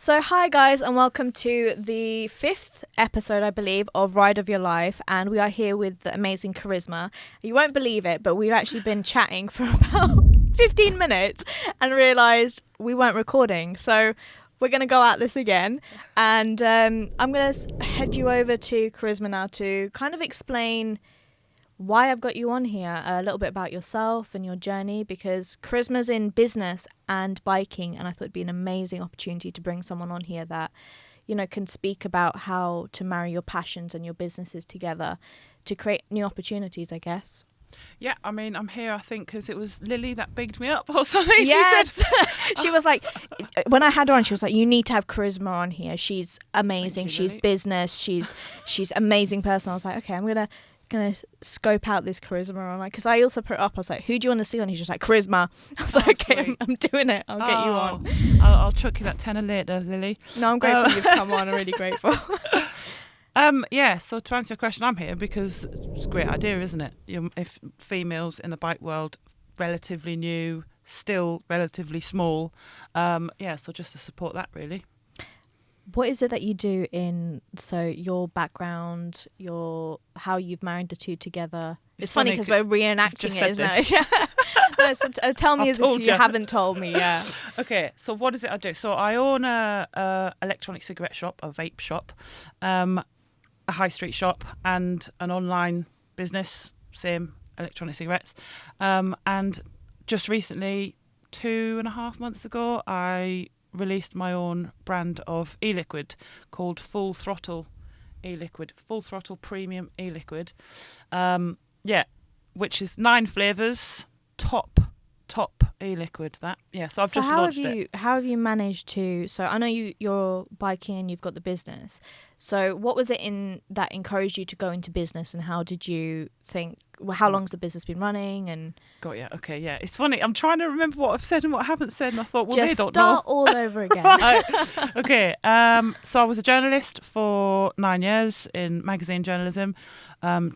So, hi guys, and welcome to the 5th episode, I believe, of Ride of Your Life. And we are here with the amazing Charisma. You won't believe it, but we've actually been chatting for about 15 minutes and realised we weren't recording. So, we're going to go at this again. And I'm going to head you over to Charisma now to kind of explain why I've got you on here, a little bit about yourself and your journey, because Charisma's in business and biking, and I thought it'd be an amazing opportunity to bring someone on here that, you know, can speak about how to marry your passions and your businesses together to create new opportunities, I guess. Yeah, I mean, I'm here, I think, because it was Lily that bigged me up or something. Yes. She said. She was like, when I had her on, she was like, you need to have Charisma on here. She's amazing. Thank you, She's Lily. business. She's amazing person. I was like, okay, I'm gonna scope out this Charisma on, like, because I also put it up. I was like, who do you want to see on? He's just like, Charisma. I was like, okay, sweet. I'm doing it. I'll get you on. I'll chuck you that tenner later, Lily. No, I'm grateful you've come on. I'm really grateful. Yeah, so to answer your question, I'm here because it's a great idea, isn't it? If females in the bike world, relatively new, still relatively small, so just to support that, really. What is it that you do so your background, how you've married the two together? It's funny because we're reenacting it, isn't it? No, so tell me as if you haven't told me. Yeah. Okay, so what is it I do? So I own a electronic cigarette shop, a vape shop, a high street shop, and an online business, same electronic cigarettes. And just recently, 2.5 months ago, I released my own brand of e-liquid called Full Throttle e-liquid, Full Throttle Premium e-liquid. Which is 9 flavours, top e-liquid. So I've just launched it. How have you managed to? So I know you're biking and you've got the business. So what was it that encouraged you to go into business, and how did you think? Well, how long's the business been running? And got you. Okay, yeah. It's funny. I'm trying to remember what I've said and what I haven't said, and I thought, well, just they don't start know. all over again. Okay. So I was a journalist for 9 years in magazine journalism.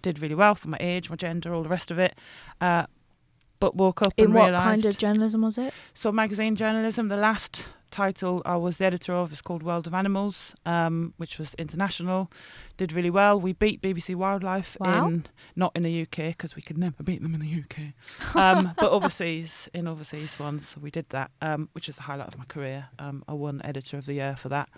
Did really well for my age, my gender, all the rest of it. But woke up and realised... In what kind of journalism was it? So magazine journalism, the last title I was the editor of is called World of Animals, which was international. Did really well. We beat BBC Wildlife not in the UK, because we could never beat them in the UK, but overseas ones. We did that, which is the highlight of my career. I won Editor of the Year for that.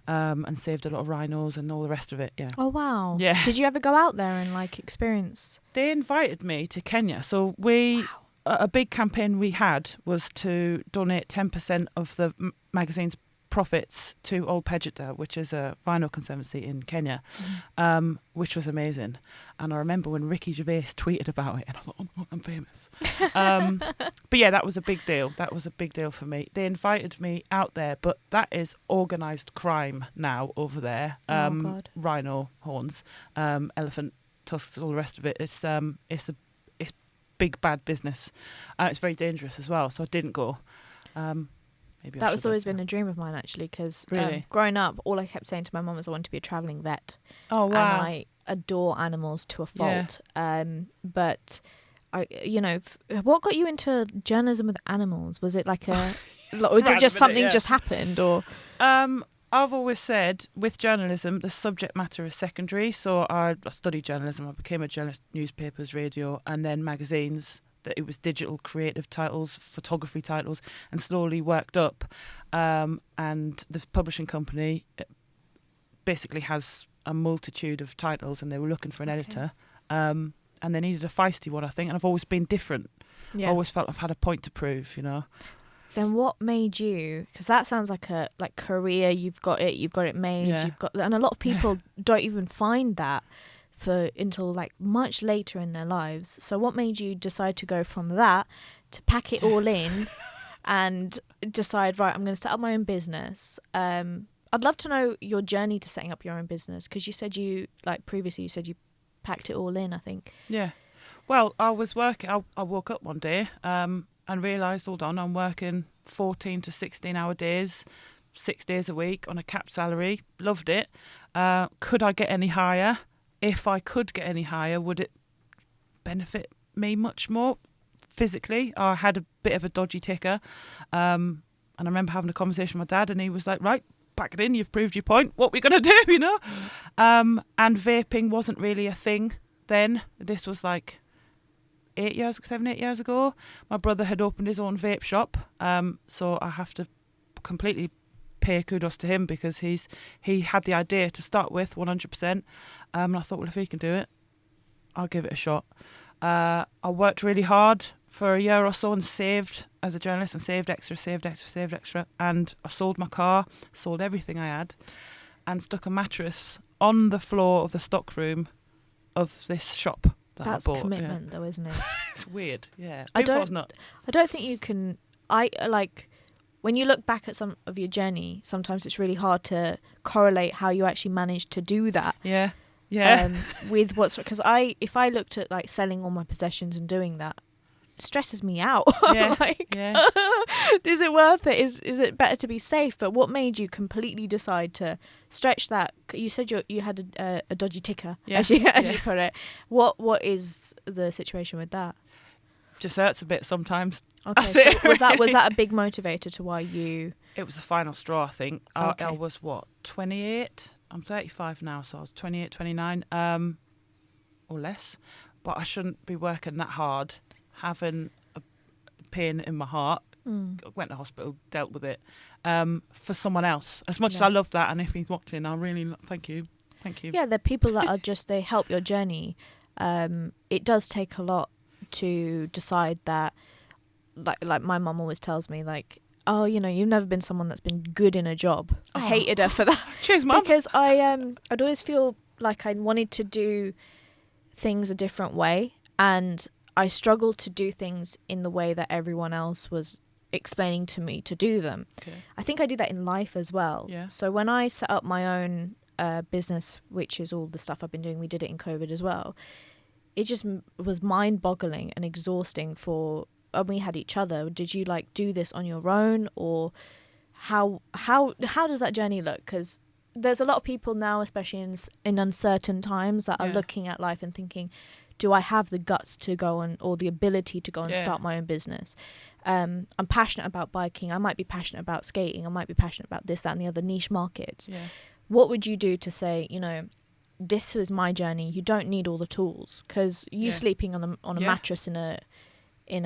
And saved a lot of rhinos and all the rest of it. Yeah. Oh wow. Yeah. Did you ever go out there and experience? They invited me to Kenya, so a big campaign we had was to donate 10% of the magazine's profits to Old Pejeta, which is a rhino conservancy in Kenya, which was amazing. And I remember when Ricky Gervais tweeted about it, and I was like, oh no, I'm famous. But yeah, that was a big deal. That was a big deal for me. They invited me out there, but that is organised crime now over there. God. Rhino horns, elephant tusks, all the rest of it. It's big bad business. It's very dangerous as well, so I didn't go. Maybe that was always been a dream of mine, actually, because growing up, all I kept saying to my mum was I want to be a travelling vet. Oh wow. And I adore animals to a fault. But I, what got you into journalism with animals? Was it like or was it just something just happened, or? I've always said with journalism, the subject matter is secondary. So I studied journalism. I became a journalist, newspapers, radio, and then magazines. That it was digital creative titles, photography titles, and slowly worked up. And the publishing company basically has a multitude of titles, and they were looking for an editor. And they needed a feisty one, I think. And I've always been different. I always felt I've had a point to prove, Then what made you? Because that sounds like a career. You've got it made. Yeah. And a lot of people don't even find that until much later in their lives. So what made you decide to go from that to pack it all in and decide, right, I'm going to set up my own business? I'd love to know your journey to setting up your own business, because you said previously you said you packed it all in, I think. Yeah. Well, I was working. I woke up one day and realised, hold on, I'm working 14 to 16-hour days, 6 days a week on a capped salary. Loved it. Could I get any higher? If I could get any higher, would it benefit me much more physically? I had a bit of a dodgy ticker. And I remember having a conversation with my dad, and he was like, right, pack it in, you've proved your point. What we going to do, you know? And vaping wasn't really a thing then. This was like 8 years ago. My brother had opened his own vape shop. So I have to completely pay kudos to him because he had the idea to start with 100%. And I thought, well, if he can do it, I'll give it a shot. I worked really hard for a year or so and saved as a journalist and saved extra. And I sold my car, sold everything I had, and stuck a mattress on the floor of the stockroom of this shop that That's I bought. commitment, though, isn't it? It's weird, yeah. I People don't- was nuts. I don't think you can. When you look back at some of your journey, sometimes it's really hard to correlate how you actually managed to do that. Yeah. With what's because if I looked at like selling all my possessions and doing that, it stresses me out. Yeah. I'm is it worth it? Is it better to be safe? But what made you completely decide to stretch that? You said you had a dodgy ticker, as you put it. What is the situation with that? Just hurts a bit sometimes. Okay, That's so it, was that really. a big motivator to why you? It was the final straw, I think. Okay. I was, 28? I'm 35 now, so I was 28, 29, or less. But I shouldn't be working that hard, having a pain in my heart. Went to hospital, dealt with it, for someone else. As much as I love that, and if he's watching, I really thank you. Yeah, they're people that are they help your journey. It does take a lot to decide that, like my mum always tells me, like, oh, you've never been someone that's been good in a job. I hated her for that. Cheers, Mum. Because I'd always feel like I wanted to do things a different way, and I struggled to do things in the way that everyone else was explaining to me to do them. Okay. I think I do that in life as well. Yeah. So when I set up my own business, which is all the stuff I've been doing, we did it in COVID as well. It just was mind-boggling and exhausting and we had each other. Did you do this on your own, or how does that journey look? Because there's a lot of people now, especially in uncertain times, that are looking at life and thinking, do I have the guts to go or the ability to go and start my own business? I'm passionate about biking. I might be passionate about skating. I might be passionate about this, that, and the other niche markets. Yeah. What would you do to say, this was my journey. You don't need all the tools, because you sleeping on a mattress in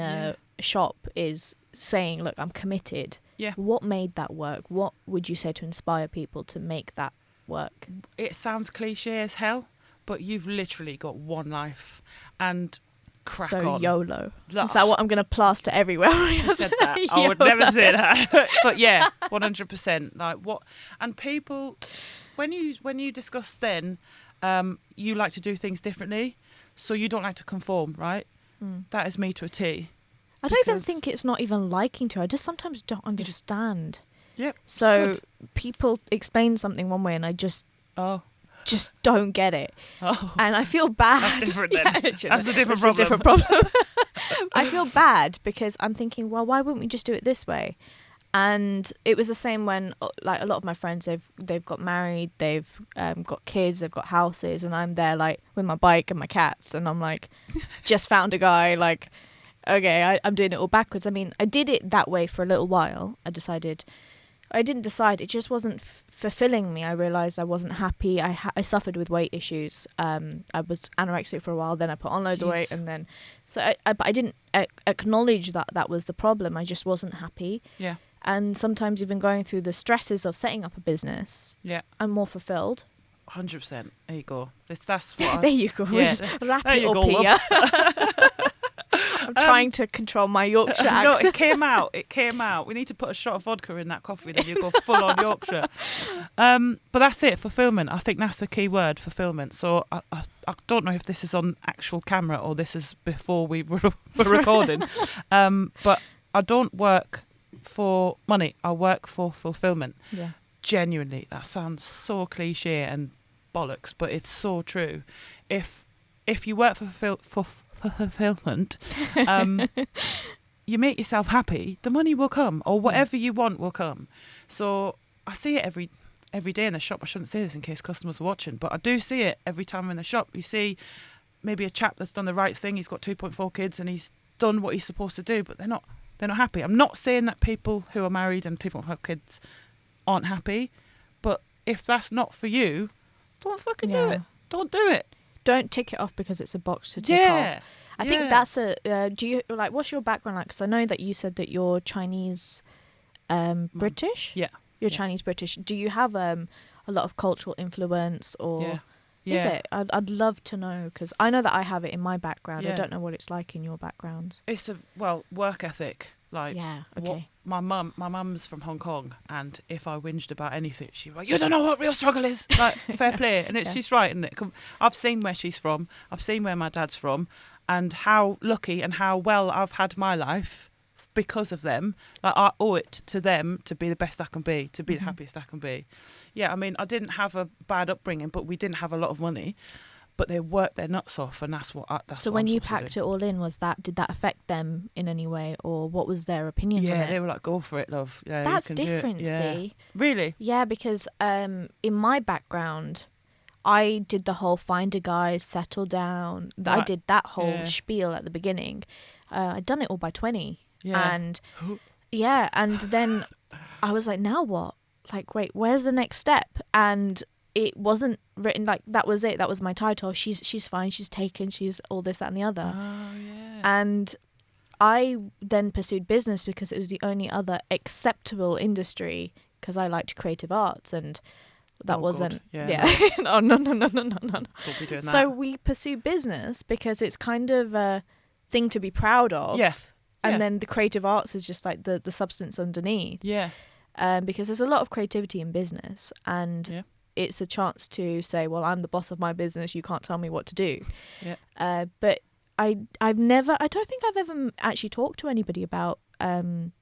a shop is saying, look, I'm committed. Yeah. What made that work? What would you say to inspire people to make that work? It sounds cliche as hell, but you've literally got one life, and crack on. So YOLO. Is that what I'm going to plaster everywhere? You said that. I would never say that. But yeah, 100%. And people, when you discuss then, you like to do things differently, so you don't like to conform, right? That is me to a T. I don't even think it's not even liking to. I just sometimes don't understand. Yep. So people explain something one way, and I just don't get it. Oh. And I feel bad. That's different then. That's a different problem. A different problem. I feel bad because I'm thinking, well, why wouldn't we just do it this way? And it was the same when, a lot of my friends, they've got married, they've got kids, they've got houses, and I'm there with my bike and my cats, and I'm just found a guy, okay, I'm doing it all backwards. I mean, I did it that way for a little while. I didn't decide. It just wasn't fulfilling me. I realised I wasn't happy. I suffered with weight issues. I was anorexic for a while. Then I put on loads of weight, and then but I didn't acknowledge that was the problem. I just wasn't happy. Yeah. And sometimes even going through the stresses of setting up a business, I'm more fulfilled. 100%. There you go. That's what. There you go. Yeah. Wrap it up here. I'm trying to control my Yorkshire accent. No, it came out. We need to put a shot of vodka in that coffee, then you go full on Yorkshire. But that's it, fulfillment. I think that's the key word, fulfillment. So I don't know if this is on actual camera or this is before we were recording. But I don't work for money. I work for fulfillment. Yeah. Genuinely, that sounds so cliche and bollocks, but it's so true. If you work for fulfillment, you make yourself happy, the money will come, or whatever you want will come. So I see it every day in the shop. I shouldn't say this in case customers are watching, but I do see it every time I'm in the shop. You see maybe a chap that's done the right thing. He's got 2.4 kids and he's done what he's supposed to do, but they're not happy. I'm not saying that people who are married and 2.5 kids aren't happy, if that's not for you, don't fucking do Yeah. it. Don't do it. Don't tick it off because it's a box to tick off. Yeah. I think that's do you like, what's your background like? Because I know that you said that you're Chinese British. Yeah. You're Yeah. Chinese British. Do you have a lot of cultural influence, or Yeah. is Yeah. it? I'd love to know, because I know that I have it in my background. I Yeah. don't know what it's like in your backgrounds. It's work ethic. Like, Yeah. what- Okay. my mum's from Hong Kong, and if I whinged about anything, she'd be like, "You don't know what real struggle is." Like, fair play, and Yeah. she's right, isn't it? I've seen where she's from. I've seen where my dad's from, and how lucky and how well I've had my life because of them. Like, I owe it to them to be the best I can be, to be Mhm. the happiest I can be. Yeah, I mean, I didn't have a bad upbringing, but we didn't have a lot of money. But they worked their nuts off, and that's what. So what when I'm you supposed to packed do. it all in, did that affect them in any way, or what was their opinions on Yeah, it? they were like, "Go for it, love." Yeah, you That's can do it. different. Yeah. See. Really? Yeah, because in my background, I did the whole find a guy, settle down. I Right. did that whole Yeah. spiel at the beginning. I'd done it all by 20. Yeah. And yeah, and then I was like, now what? Like, wait, where's the next step? And it wasn't written like that was it. That was my title. She's fine. She's taken. She's all this, that, and the other. Oh yeah. And I then pursued business because it was the only other acceptable industry, because I liked creative arts, and that Oh, God. wasn't. Yeah, Oh, no. Don't be doing that. So we pursue business because it's kind of a thing to be proud of. Yeah. And Yeah. then the creative arts is just like the substance underneath. Yeah. Because there's a lot of creativity in business, and Yeah. it's a chance to say, well, I'm the boss of my business. You can't tell me what to do. Yeah. But I don't think I've ever actually talked to anybody about from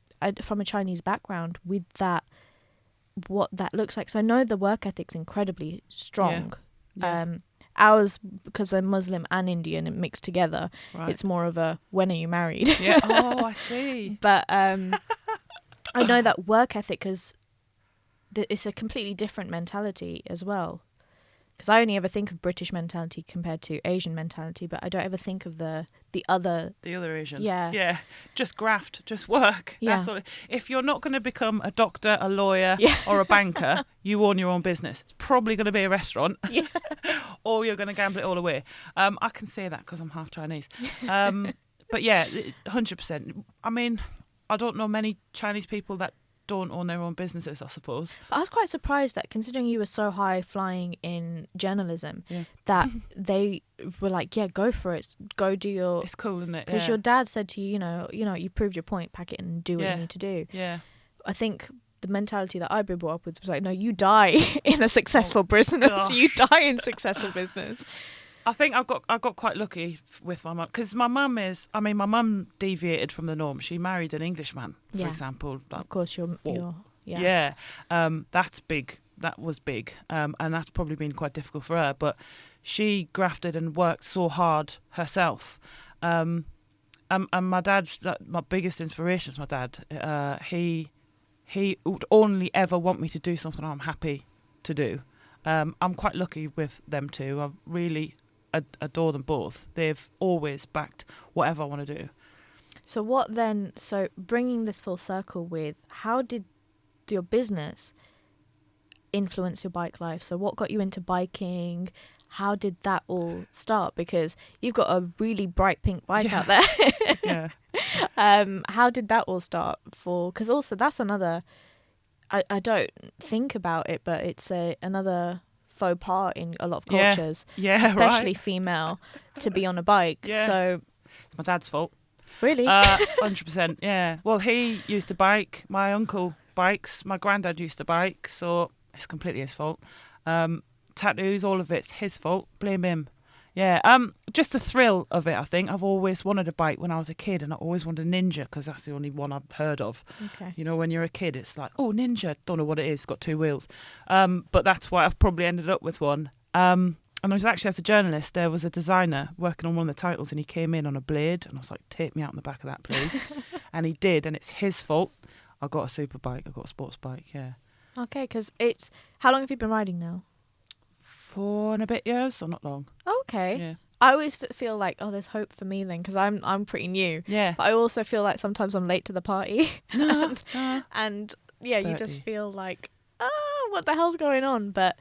a Chinese background with that, what that looks like. So I know the work ethic's incredibly strong. Yeah. Ours, because I'm Muslim and Indian and mixed together, Right. it's more of a, when are you married? Yeah. Oh, I see. But I know that work ethic it's a completely different mentality as well. Because I only ever think of British mentality compared to Asian mentality, but I don't ever think of the other. The other Asian. Yeah. Yeah. Just graft. Just work. Yeah. That's all. If you're not going to become a doctor, a lawyer, Yeah. or a banker, you own your own business. It's probably going to be a restaurant. Yeah. Or you're going to gamble it all away. I can say that because I'm half Chinese. But yeah, 100%. I mean, I don't know many Chinese people that don't own their own businesses, I suppose. But I was quite surprised that, considering you were so high flying in journalism, Yeah. that they were like, yeah, go for it. Go do your... It's cool, isn't it? Because Yeah. your dad said to you, you proved your point, pack it and do what Yeah. you need to do. Yeah. I think the mentality that I've been brought up with was like, no, you die in a successful business. gosh. You die in successful business. I think I got quite lucky with my mum, because my mum deviated from the norm. She married an Englishman, for Yeah. example. Of course, you're Yeah. That's big. That was big. And that's probably been quite difficult for her. But she grafted and worked so hard herself. And my dad's my biggest inspiration is my dad. He would only ever want me to do something I'm happy to do. I'm quite lucky with them two. I really adore them both. They've always backed whatever I want to do. So what then? So bringing this full circle with, how did your business influence your bike life? So what got you into biking? How did that all start? Because you've got a really bright pink bike Yeah. out there. Yeah. How did that all start for? Because also that's another. I don't think about it, but it's another faux pas in a lot of Yeah. cultures, Yeah, especially right. female, to be on a bike. Yeah. So It's my dad's fault. really, 100%, yeah. Well, he used to bike. My uncle bikes. My granddad used to bike, so it's completely his fault. Tattoos, all of it's his fault. Blame him. Yeah. Just the thrill of it, I think. I've always wanted a bike when I was a kid, and I always wanted a Ninja because that's the only one I've heard of. okay. You know, when you're a kid, it's like, oh, Ninja. Don't know what it is. It's got 2 wheels. But that's why I've probably ended up with one. And I was actually, as a journalist, there was a designer working on one of the titles, and he came in on a Blade, and I was like, take me out in the back of that, please. And he did, and it's his fault. I got a super bike. I got a sports bike, yeah. Okay, because it's... How long have you been riding now? 4 and a bit years, so not long. Okay. Yeah. I always feel like, oh, there's hope for me then, because I'm pretty new. Yeah. But I also feel like sometimes I'm late to the party. No. And yeah, you just 30. feel like, what the hell's going on? But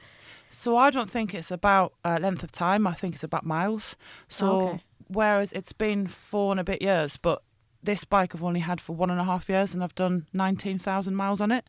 So I don't think it's about length of time. I think it's about miles. So Okay. whereas it's been 4 and a bit years, but this bike I've only had for 1.5 years, and I've done 19,000 miles on it.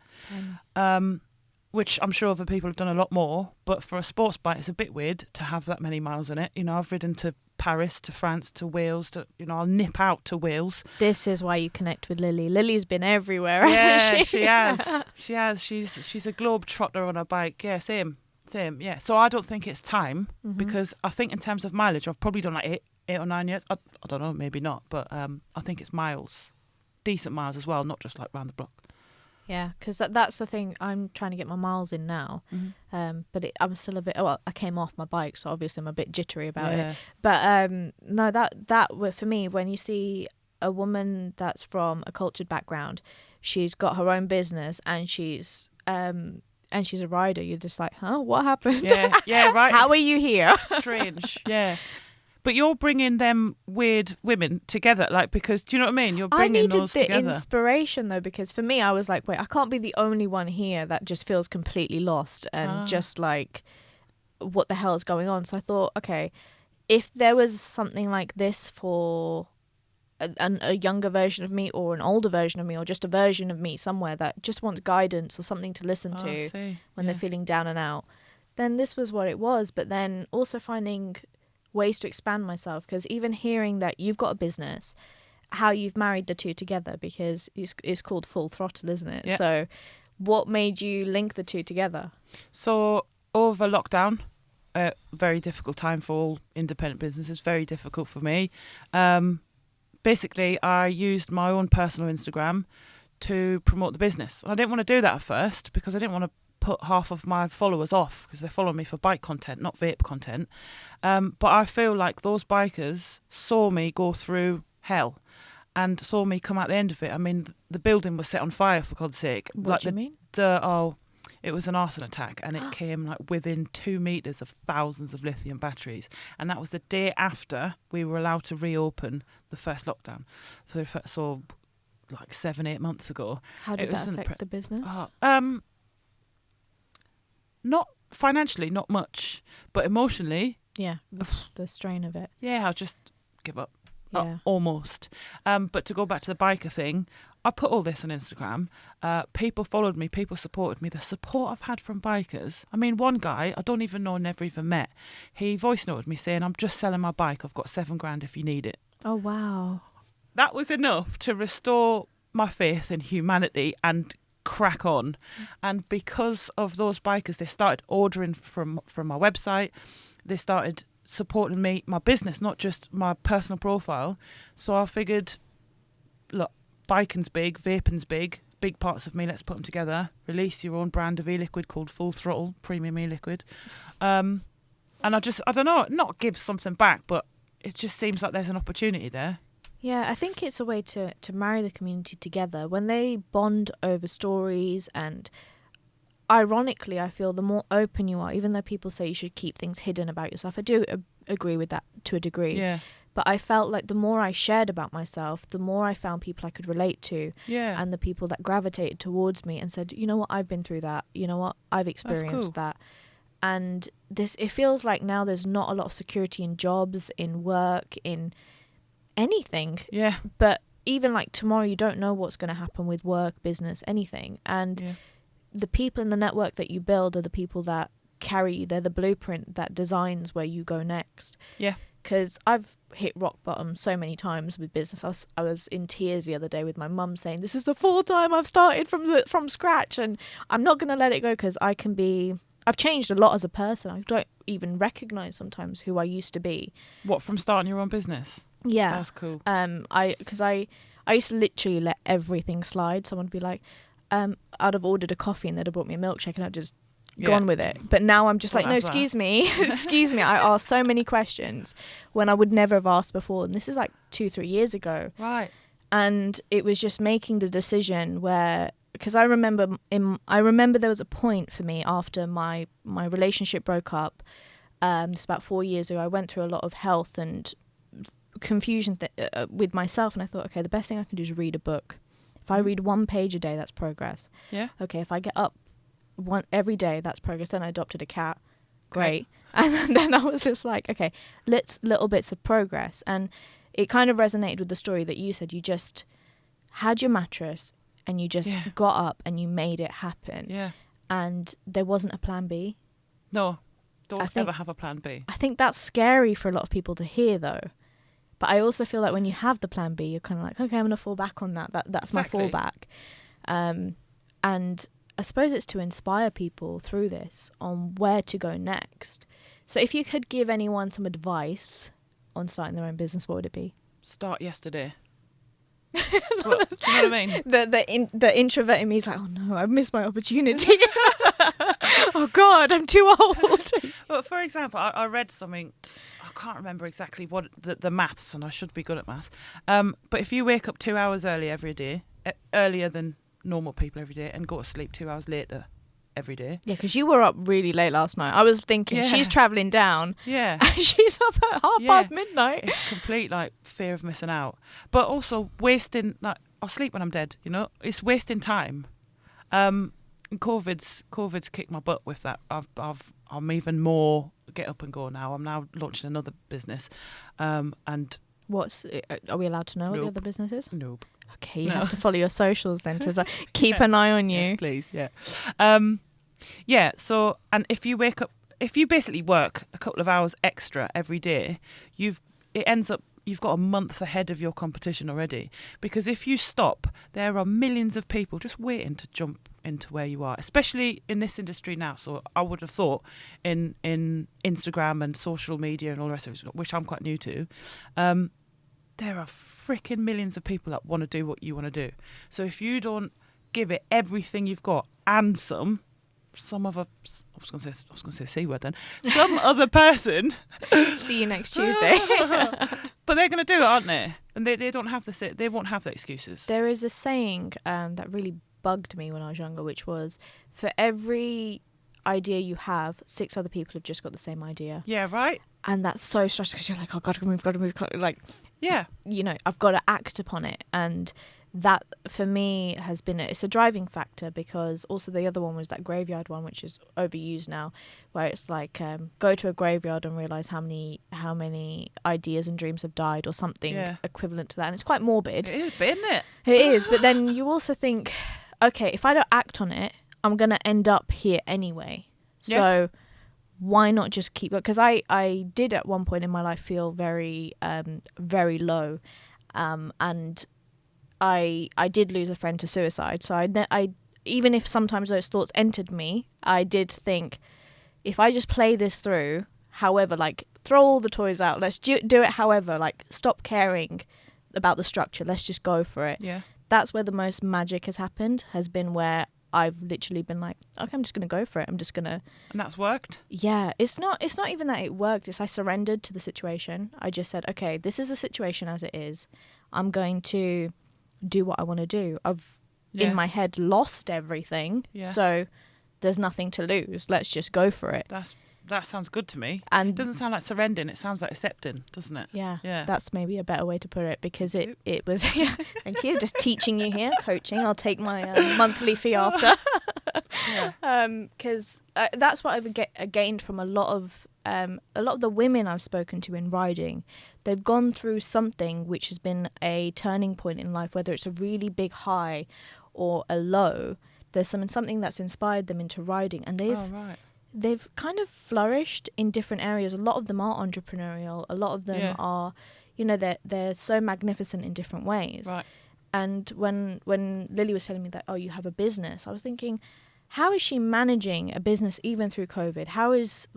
Which I'm sure other people have done a lot more. But for a sports bike, it's a bit weird to have that many miles on it. You know, I've ridden to Paris, to France, to Wales. I'll nip out to Wales. this is why you connect with Lily. Lily's been everywhere, Yeah, hasn't she? she has. She has. She's a globe trotter on her bike. Yeah, same. Yeah. So I don't think it's time because I think in terms of mileage, I've probably done like 8 or 9 years. I don't know, maybe not, but I think it's miles, decent miles as well, not just like round the block. Yeah, because that's the thing. I'm trying to get my miles in now, but I'm still a bit. Well, I came off my bike, so obviously I'm a bit jittery about it. But no, that for me, when you see a woman that's from a cultured background, she's got her own business, and she's a rider. You're just like, huh? What happened? Yeah, right. How are you here? Strange. Yeah. But you're bringing them weird women together, like, because do you know what I mean? You're bringing I needed those the together. inspiration though, because for me, I was like, wait, I can't be the only one here that just feels completely lost and just like, what the hell is going on? So I thought, okay, if there was something like this for a younger version of me, or an older version of me, or just a version of me somewhere that just wants guidance or something to listen to when they're feeling down and out, then this was what it was. But then also finding ways to expand myself, because even hearing that you've got a business, how you've married the two together, because it's called Full Throttle, isn't it? Yeah. So what made you link the two together? So over lockdown, very difficult time for all independent businesses, very difficult for me. Basically, I used my own personal Instagram to promote the business. I didn't want to do that at first because I didn't want to put half of my followers off, because they follow me for bike content, not vape content. But I feel like those bikers saw me go through hell and saw me come out the end of it. I mean, the building was set on fire, for God's sake. What do you mean? It was an arson attack, and it came like within 2 meters of thousands of lithium batteries. And that was the day after we were allowed to reopen the first lockdown. So like 7-8 months ago. How did that affect the business? Not financially, not much, but emotionally. Yeah, the strain of it. Yeah, I'll just give up. Yeah. Almost. But to go back to the biker thing, I put all this on Instagram. People followed me, people supported me. The support I've had from bikers. I mean, one guy I don't even know, never even met, he voice noted me saying, "I'm just selling my bike. I've got $7,000 if you need it." Oh, wow. That was enough to restore my faith in humanity and crack on. And because of those bikers, they started ordering from my website. They started supporting me, my business, not just my personal profile. So I figured, look, biking's big, vaping's big parts of me, let's put them together. Release your own brand of e-liquid called Full Throttle Premium E-Liquid. And I don't know, not give something back, but it just seems like there's an opportunity there. Yeah, I think it's a way to marry the community together. When they bond over stories, and ironically, I feel the more open you are, even though people say you should keep things hidden about yourself, I do agree with that to a degree. Yeah. But I felt like the more I shared about myself, the more I found people I could relate to. Yeah. And the people that gravitated towards me and said, you know what, I've been through that. You know what, I've experienced that. And it feels like now there's not a lot of security in jobs, in work, in anything. Yeah. But even like tomorrow, you don't know what's going to happen with work, business, anything. And the people in the network that you build are the people that carry you. They're the blueprint that designs where you go next. Yeah. Because I've hit rock bottom so many times with business. I was in tears the other day with my mum saying, this is the 4th time I've started from scratch, and I'm not going to let it go, because I've changed a lot as a person. I don't even recognise sometimes who I used to be. What, from starting your own business? Yeah. That's cool. Because I used to literally let everything slide. Someone would be like, I'd have ordered a coffee and they'd have brought me a milkshake, and I'd just gone with it. But now I'm just like, no, excuse me. Excuse me. I asked so many questions when I would never have asked before. And this is like 2-3 years ago. Right. And it was just making the decision where, because I remember there was a point for me after my relationship broke up. It's about 4 years ago. I went through a lot of health and confusion with myself, and I thought, okay, the best thing I can do is read a book. If I read 1 page a day, that's progress. Yeah. Okay, if I get up every day that's progress. Then I adopted a cat. Great. And then I was just like, okay, little bits of progress. And it kind of resonated with the story that you said. You just had your mattress and you just got up and you made it happen. Yeah. And there wasn't a plan B. No, don't ever have a plan B. I think that's scary for a lot of people to hear, though. But I also feel like when you have the plan B, you're kind of like, okay, I'm going to fall back on that. That's Exactly. my fallback. And I suppose it's to inspire people through this on where to go next. So if you could give anyone some advice on starting their own business, what would it be? Start yesterday. Do you know what I mean? The introvert in me is like, oh no, I've missed my opportunity. Oh God, I'm too old. Well, for example, I read something, I can't remember exactly what the maths, and I should be good at maths. But if you wake up 2 hours early every day, earlier than normal people every day, and go to sleep 2 hours later every day. Yeah, because you were up really late last night. I was thinking she's travelling down. Yeah. And she's up at half past midnight. It's complete fear of missing out. But also wasting, I'll sleep when I'm dead, It's wasting time. And COVID's kicked my butt with that. I'm even more get up and go now. I'm now launching another business. And are we allowed to know what the other business is? Nope. Okay, you have to follow your socials then to keep an eye on you. Yes, please, yeah. So, and if you basically work a couple of hours extra every day, you've got a month ahead of your competition already. Because if you stop, there are millions of people just waiting to jump into where you are, especially in this industry now. So I would have thought in Instagram and social media and all the rest of it, which I'm quite new to, there are freaking millions of people that want to do what you want to do. So if you don't give it everything you've got and some other, I was going to say C word then, some other person. See you next Tuesday. But they're going to do it, aren't they? And they won't have the excuses. There is a saying that really bugged me when I was younger, which was, for every idea you have, 6 other people have just got the same idea. Yeah, right. And that's so stressful because you're like, oh, got to move. Like, yeah, I've got to act upon it. And that for me has been it's a driving factor, because also the other one was that graveyard one, which is overused now, where it's like go to a graveyard and realize how many ideas and dreams have died, or something equivalent to that. And it's quite morbid. It is, isn't it? It is. But then you also think, okay, if I don't act on it, I'm going to end up here anyway. So why not just keep going? Because I did at one point in my life feel very, very low. And I did lose a friend to suicide. So I even if sometimes those thoughts entered me, I did think, if I just play this through, however, like, throw all the toys out, let's do it however, like, stop caring about the structure, let's just go for it. Yeah. That's where the most magic has been where I've literally been like, okay, I'm just going to go for it. I'm just going to... And that's worked? Yeah. It's not even that it worked. It's I surrendered to the situation. I just said, okay, this is the situation as it is. I'm going to do what I want to do. I've, in my head, lost everything. Yeah. So there's nothing to lose. Let's just go for it. That sounds good to me. And it doesn't sound like surrendering. It sounds like accepting, doesn't it? Yeah. Yeah. That's maybe a better way to put it, because it was... Yeah, thank you. Just teaching you here, coaching. I'll take my monthly fee after. Because that's what I've gained from a lot of the women I've spoken to in riding. They've gone through something which has been a turning point in life, whether it's a really big high or a low. There's something that's inspired them into riding, and they've kind of flourished in different areas. A lot of them are entrepreneurial. A lot of them are, they're so magnificent in different ways. Right. And when Lily was telling me that, oh, you have a business, I was thinking, how is she managing a business even through COVID? How is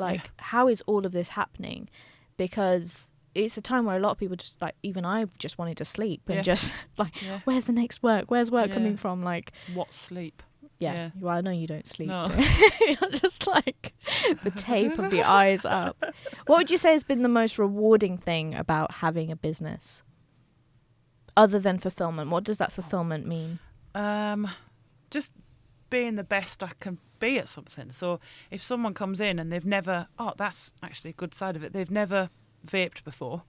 all of this happening? Because it's a time where a lot of people just, like, even I just wanted to sleep and just like, where's the next work? Where's work coming from? Like, what sleep? Yeah. Well, I know you don't sleep. No. You're just like the tape of the eyes up. What would you say has been the most rewarding thing about having a business? Other than fulfillment. What does that fulfillment mean? Just being the best I can be at something. So if someone comes in and they've never, that's actually a good side of it, they've never vaped before,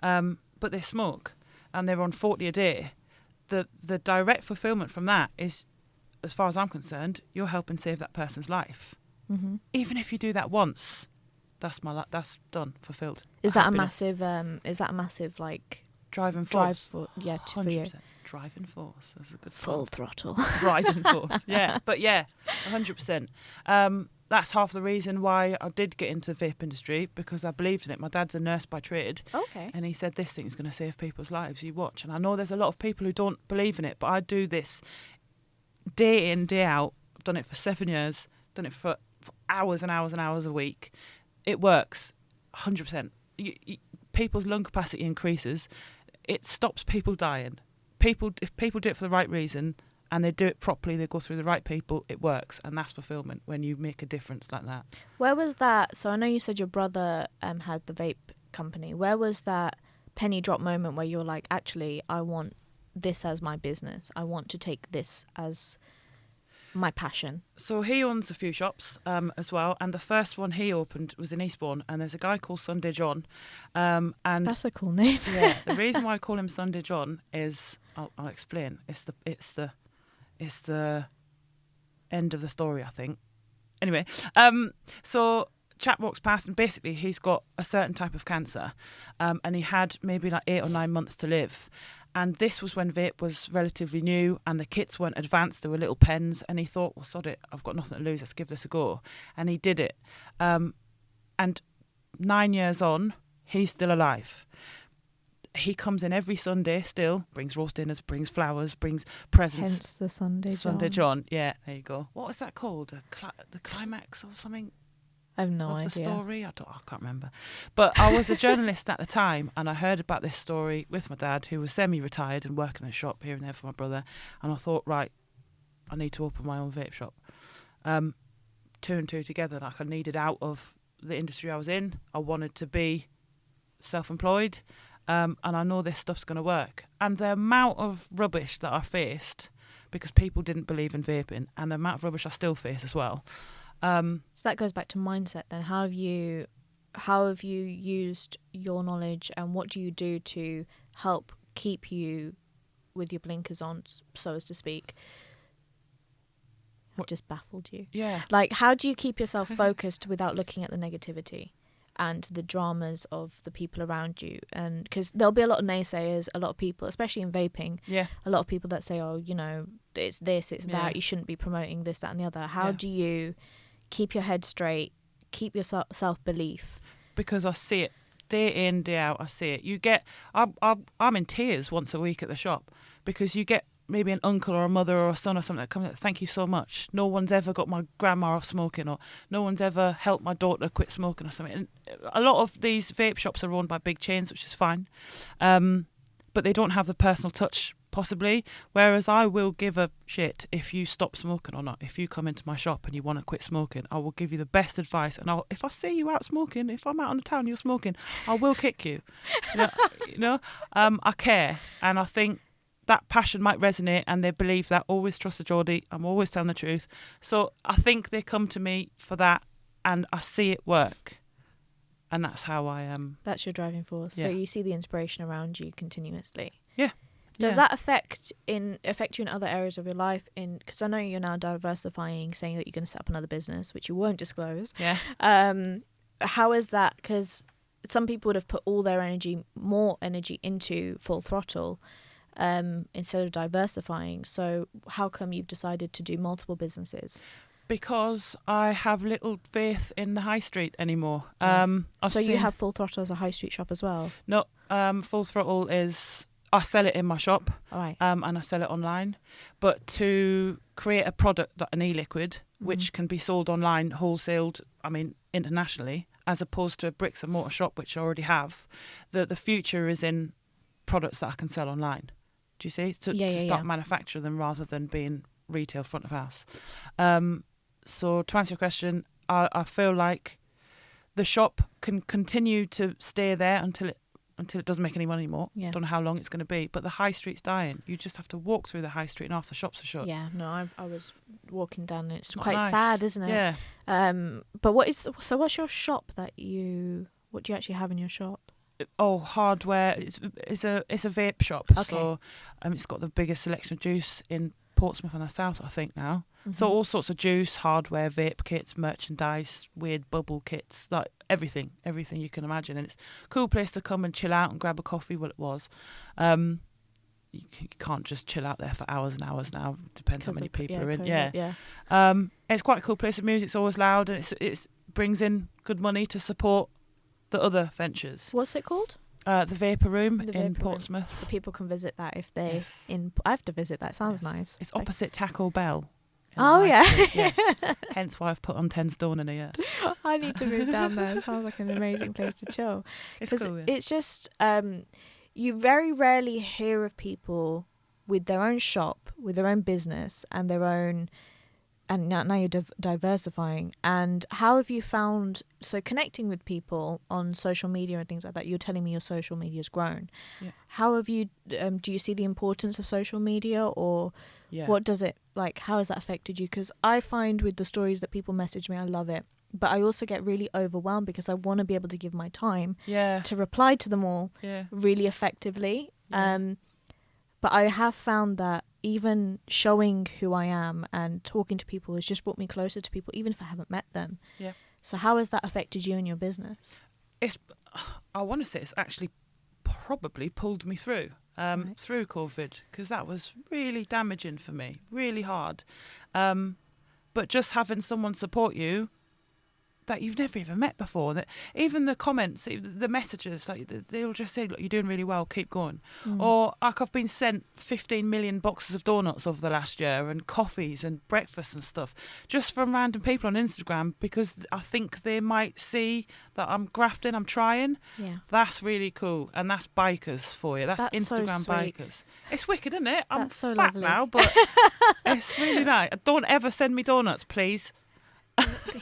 but they smoke and they're on 40 a day, the direct fulfillment from that is as far as I'm concerned, you're helping save that person's life. Mm-hmm. Even if you do that once, that's that's done, fulfilled. Is that Happiness. a massive like Driving drive force? for for you? 100%. Driving force. That's a good Full one. throttle. Riding force. Yeah, but yeah, 100%. That's half the reason why I did get into the vape industry, because I believed in it. My dad's a nurse by trade. Okay. And he said, this thing's going to save people's lives. You watch. And I know there's a lot of people who don't believe in it, but I do this day in, day out. I've done it for 7 years, done it for hours and hours and hours a week. It works 100%. People's lung capacity increases. It stops people dying. If people do it for the right reason and they do it properly, they go through the right people, it works. And that's fulfillment when you make a difference like that. Where was that? So I know you said your brother had the vape company. Where was that penny drop moment where you're like, actually, I want this as my business. I want to take this as my passion. So he owns a few shops as well, and the first one he opened was in Eastbourne, and there's a guy called Sunday John, and That's a cool name. yeah, the reason why I call him Sunday John is I'll explain. It's the end of the story, I think. Anyway, so chap walks past, and basically he's got a certain type of cancer, and he had maybe like 8 or 9 months to live. And this was when vape was relatively new and the kits weren't advanced. There were little pens, and he thought, well, sod it, I've got nothing to lose, let's give this a go. And he did it. And 9 years on, he's still alive. He comes in every Sunday still, brings roast dinners, brings flowers, brings presents. Hence the Sunday John. Sunday John, yeah, there you go. What was that called? The climax or something? I have no of idea. the story? I can't remember. But I was a journalist at the time, and I heard about this story with my dad, who was semi-retired and working in a shop here and there for my brother. And I thought, right, I need to open my own vape shop. 2 and 2 together, like I needed out of the industry I was in. I wanted to be self-employed, and I know this stuff's going to work. And the amount of rubbish that I faced because people didn't believe in vaping, and the amount of rubbish I still face as well. So that goes back to mindset then. How have you used your knowledge, and what do you do to help keep you with your blinkers on, so as to speak? I've just baffled you. Yeah. Like, how do you keep yourself focused without looking at the negativity and the dramas of the people around you? And because there'll be a lot of naysayers, a lot of people, especially in vaping, Yeah. a lot of people that say, oh, you know, it's this, it's Yeah. that, you shouldn't be promoting this, that and the other. How Yeah. do you keep your head straight, keep your self-belief? Because I see it day in, day out. I see it. I'm in tears once a week at the shop, because you get maybe an uncle or a mother or a son or something that comes up, thank you so much. No one's ever got my grandma off smoking, or no one's ever helped my daughter quit smoking or something. And a lot of these vape shops are owned by big chains, which is fine. But they don't have the personal touch, possibly. Whereas I will give a shit if you stop smoking or not. If you come into my shop and you want to quit smoking, I will give you the best advice. And if I see you out smoking, if I'm out on the town and you're smoking, I will kick you. I care. And I think that passion might resonate, and they believe that. Always trust the Geordie. I'm always telling the truth. So I think they come to me for that, and I see it work. And that's how I am. That's your driving force. Yeah. So you see the inspiration around you continuously. Yeah. Does that affect you in other areas of your life? Because I know you're now diversifying, saying that you're going to set up another business, which you won't disclose. Yeah. How is that? Because some people would have put all their more energy into Full Throttle, instead of diversifying. So how come you've decided to do multiple businesses? Because I have little faith in the high street anymore. So you have Full Throttle as a high street shop as well? No, Full Throttle is, I sell it in my shop, All right. and I sell it online. But to create a product, an e-liquid, which can be sold online, wholesaled, internationally, as opposed to a bricks and mortar shop, which I already have, the future is in products that I can sell online. Do you see? To start manufacturing them rather than being retail front of house. So to answer your question, I feel like the shop can continue to stay there until it doesn't make any money anymore. Yeah. Don't know how long it's going to be, but the high street's dying. You just have to walk through the high street and half the shops are shut. Yeah, no, I was walking down and it's Not quite nice. sad, isn't it? Yeah. But what's your shop what do you actually have in your shop? Oh, hardware. It's a vape shop. Okay. So it's got the biggest selection of juice in Portsmouth and the South, I think now. So all sorts of juice, hardware, vape kits, merchandise, weird bubble kits, like everything you can imagine. And it's a cool place to come and chill out and grab a coffee. Well, it was. You can't just chill out there for hours and hours now. Depends how many people are in. COVID, It's quite a cool place. The music's always loud, and it brings in good money to support the other ventures. What's it called? The Vapor Room The in Vapor Room. Portsmouth. So people can visit that if they Yes. I have to visit that. Sounds Yes. nice. It's opposite Taco Bell. in Oh, High yeah. Street, yes. Hence why I've put on 10 stone in a year. I need to move down there. It sounds like an amazing place to chill. It's Because cool, yeah. it's just you very rarely hear of people with their own shop, with their own business, and their own. And now you're diversifying. And how have you found connecting with people on social media and things like that? You're telling me your social media's grown. Yeah. How have you? Do you see the importance of social media, or Yeah. what does it like? How has that affected you? Because I find with the stories that people message me, I love it. But I also get really overwhelmed because I want to be able to give my time Yeah. to reply to them all Yeah. really effectively. Yeah. But I have found that even showing who I am and talking to people has just brought me closer to people, even if I haven't met them. Yeah. So how has that affected you and your business? I want to say it's actually probably pulled me through through COVID, because that was really damaging for me, really hard. But just having someone support you that you've never even met before, that even the comments, the messages, like they'll just say, "Look, you're doing really well, keep going." Or like I've been sent 15 million boxes of donuts over the last year, and coffees and breakfast and stuff, just from random people on Instagram, because I think they might see that I'm grafting, I'm trying. Yeah. That's really cool, and that's bikers for you. That's That's so Instagram sweet. bikers. It's wicked, isn't it? I'm That's so fat lovely. now, but it's really nice. Don't ever send me donuts, please.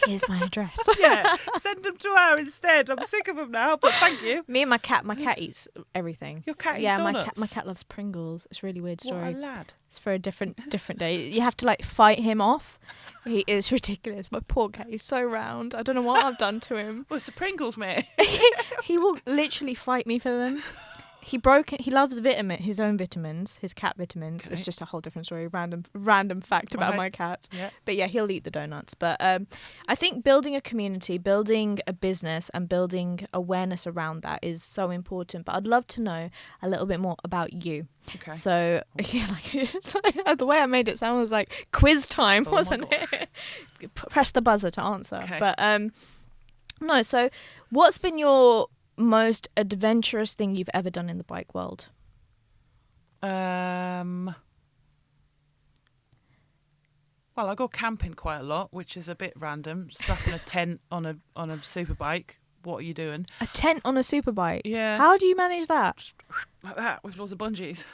Here's my address. Yeah, send them to her instead. I'm sick of them now, but thank you. Me and my cat eats everything. Your cat eats yeah, donuts? my cat loves Pringles. It's a really weird What story. a lad. It's for a different day. You have to like fight him off. He is ridiculous. My poor cat. He's so round. I don't know what I've done to him. Well, it's the Pringles, mate. He will literally fight me for them. He loves his own vitamins, his cat vitamins. Okay. It's just a whole different story. Random fact about Right. my cat. Yeah. But yeah, he'll eat the donuts. But I think building a community, building a business, and building awareness around that is so important. But I'd love to know a little bit more about you. Okay. So yeah, the way I made it sound was like quiz time, Oh my wasn't it? Press the buzzer to answer. Okay. But no. So what's been your most adventurous thing you've ever done in the bike world? Well, I go camping quite a lot, which is a bit random. Strapping a tent on a super bike. What are you doing? A tent on a super bike. Yeah. How do you manage that? Like that, with loads of bungees.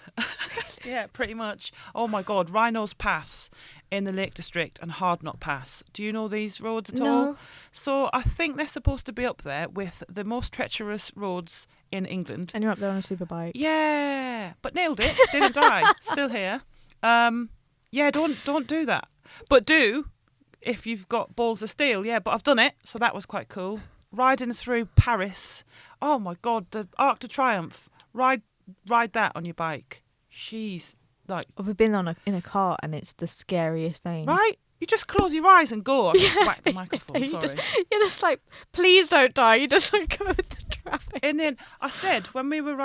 Yeah, pretty much. Oh my God, Rhinos Pass in the Lake District and Hardknot Pass. Do you know these roads at all? No. So I think they're supposed to be up there with the most treacherous roads in England. And you're up there on a super bike. Yeah, but nailed it. Didn't die. Still here. Yeah, don't do that. But do if you've got balls of steel. Yeah, but I've done it, so that was quite cool. Riding through Paris. Oh my God, the Arc de Triomphe. Ride that on your bike. She's like, We've been in a car and it's the scariest thing. right? You just close your eyes and go. I just whack the microphone. You Sorry. You're just like, please don't die. You just like go with the traffic. And then I said, when we were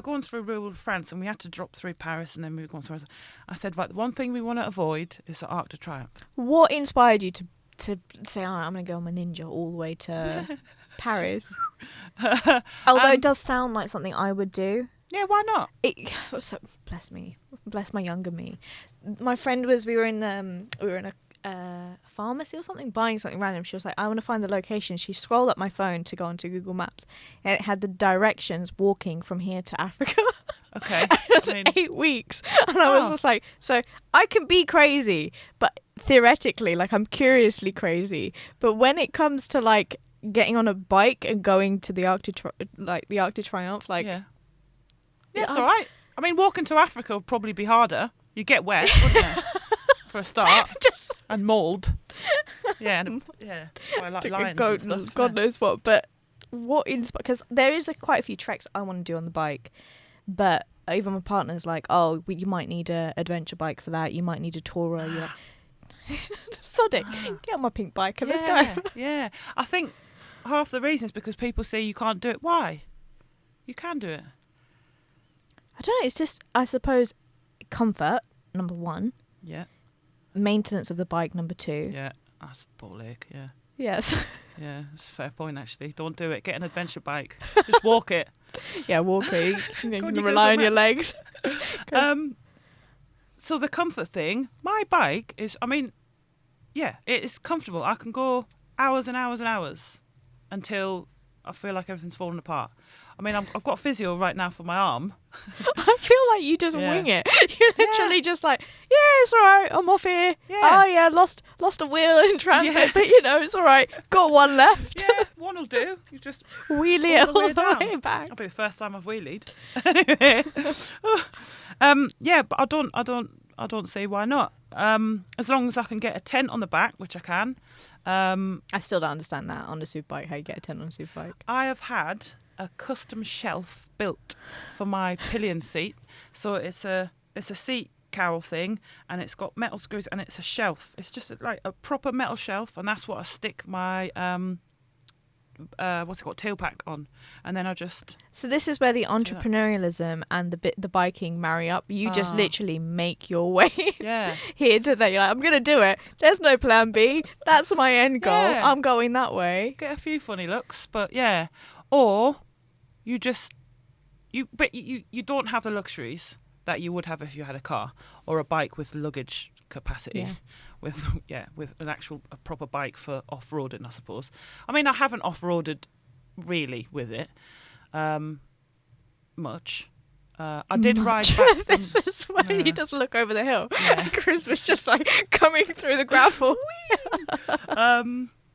going through rural France and we had to drop through Paris and then we were going through, I said, right, the one thing we want to avoid is the Arc de Triomphe. What inspired you to say, all right, I'm going to go on my ninja all the way to Paris? Although it does sound like something I would do. Yeah, why not? So bless my younger me. My friend we were in a pharmacy or something, buying something random. She was like, I want to find the location. She scrolled up my phone to go onto Google Maps, and it had the directions walking from here to Africa. Okay. It was I mean, 8 weeks, and I was Oh. just like, so I can be crazy, but theoretically, like, I'm curiously crazy. But when it comes to like getting on a bike and going to the Arc de Triomphe, like, yeah, it's all right. I mean, walking to Africa would probably be harder. You get wet, wouldn't you? For a start, just and mould. Yeah, and I like lions and stuff. God knows what. But what because there is quite a few treks I want to do on the bike, but even my partner's like, oh, you might need a adventure bike for that. You might need a tourer. You're like, sod it. Get on my pink bike and let's go. Yeah. I think half the reason is because people say you can't do it. Why? You can do it. I don't know. It's just, I suppose, comfort, number one. Yeah. Maintenance of the bike, number two. Yeah. That's ball ache. Yeah. Yes. Yeah, it's a fair point, actually. Don't do it. Get an adventure bike. Just walk it. Yeah, walk it. You God, can you rely on Google your legs. So the comfort thing, my bike is, I mean, yeah, it is comfortable. I can go hours and hours and hours until I feel like everything's falling apart. I mean, I've got physio right now for my arm. I feel like you just wing it. You're literally just like, yeah, it's all right. I'm off here. Yeah. Oh, yeah, lost a wheel in transit, but, you know, it's all right. Got one left. Yeah, one will do. You just Wheelie it all the way all the down. way back. That'll be the first time I've wheelied. Anyway, yeah, but I don't see why not. As long as I can get a tent on the back, which I can. I still don't understand that on a super bike, how you get a tent on a super bike. I have had a custom shelf built for my pillion seat. So it's a seat cowl thing, and it's got metal screws, and it's a shelf. It's just like a proper metal shelf, and that's what I stick my what's it called, tail pack on, and then I just. So this is where the entrepreneurialism and the biking marry up. You just literally make your way here to there. You're like, I'm gonna do it. There's no plan B. That's my end goal. Yeah. I'm going that way. Get a few funny looks, but yeah. Or you just you don't have the luxuries that you would have if you had a car or a bike with luggage capacity. Yeah. With a proper bike for off-roading, I suppose. I mean, I haven't off-roaded really with it much. I did ride back from, This is where you just look over the hill. Yeah. Chris was just like coming through the gravel.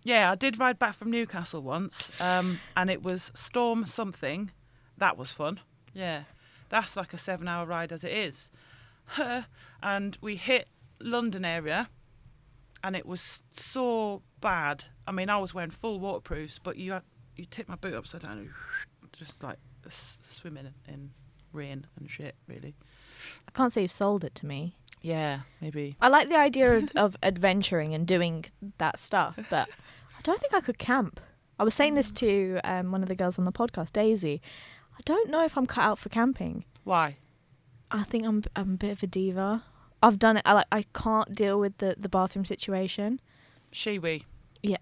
yeah, I did ride back from Newcastle once, and it was storm something. That was fun. Yeah, that's like a 7-hour ride as it is. And we hit London area, and it was so bad. I mean, I was wearing full waterproofs, but you tip my boot upside down, and just like swimming in rain and shit, really. I can't say you've sold it to me. Yeah, maybe. I like the idea of adventuring and doing that stuff, but I don't think I could camp. I was saying this to one of the girls on the podcast, Daisy. I don't know if I'm cut out for camping. Why? I think I'm a bit of a diva. I've done it. I can't deal with the bathroom situation. Shiwi. Yeah.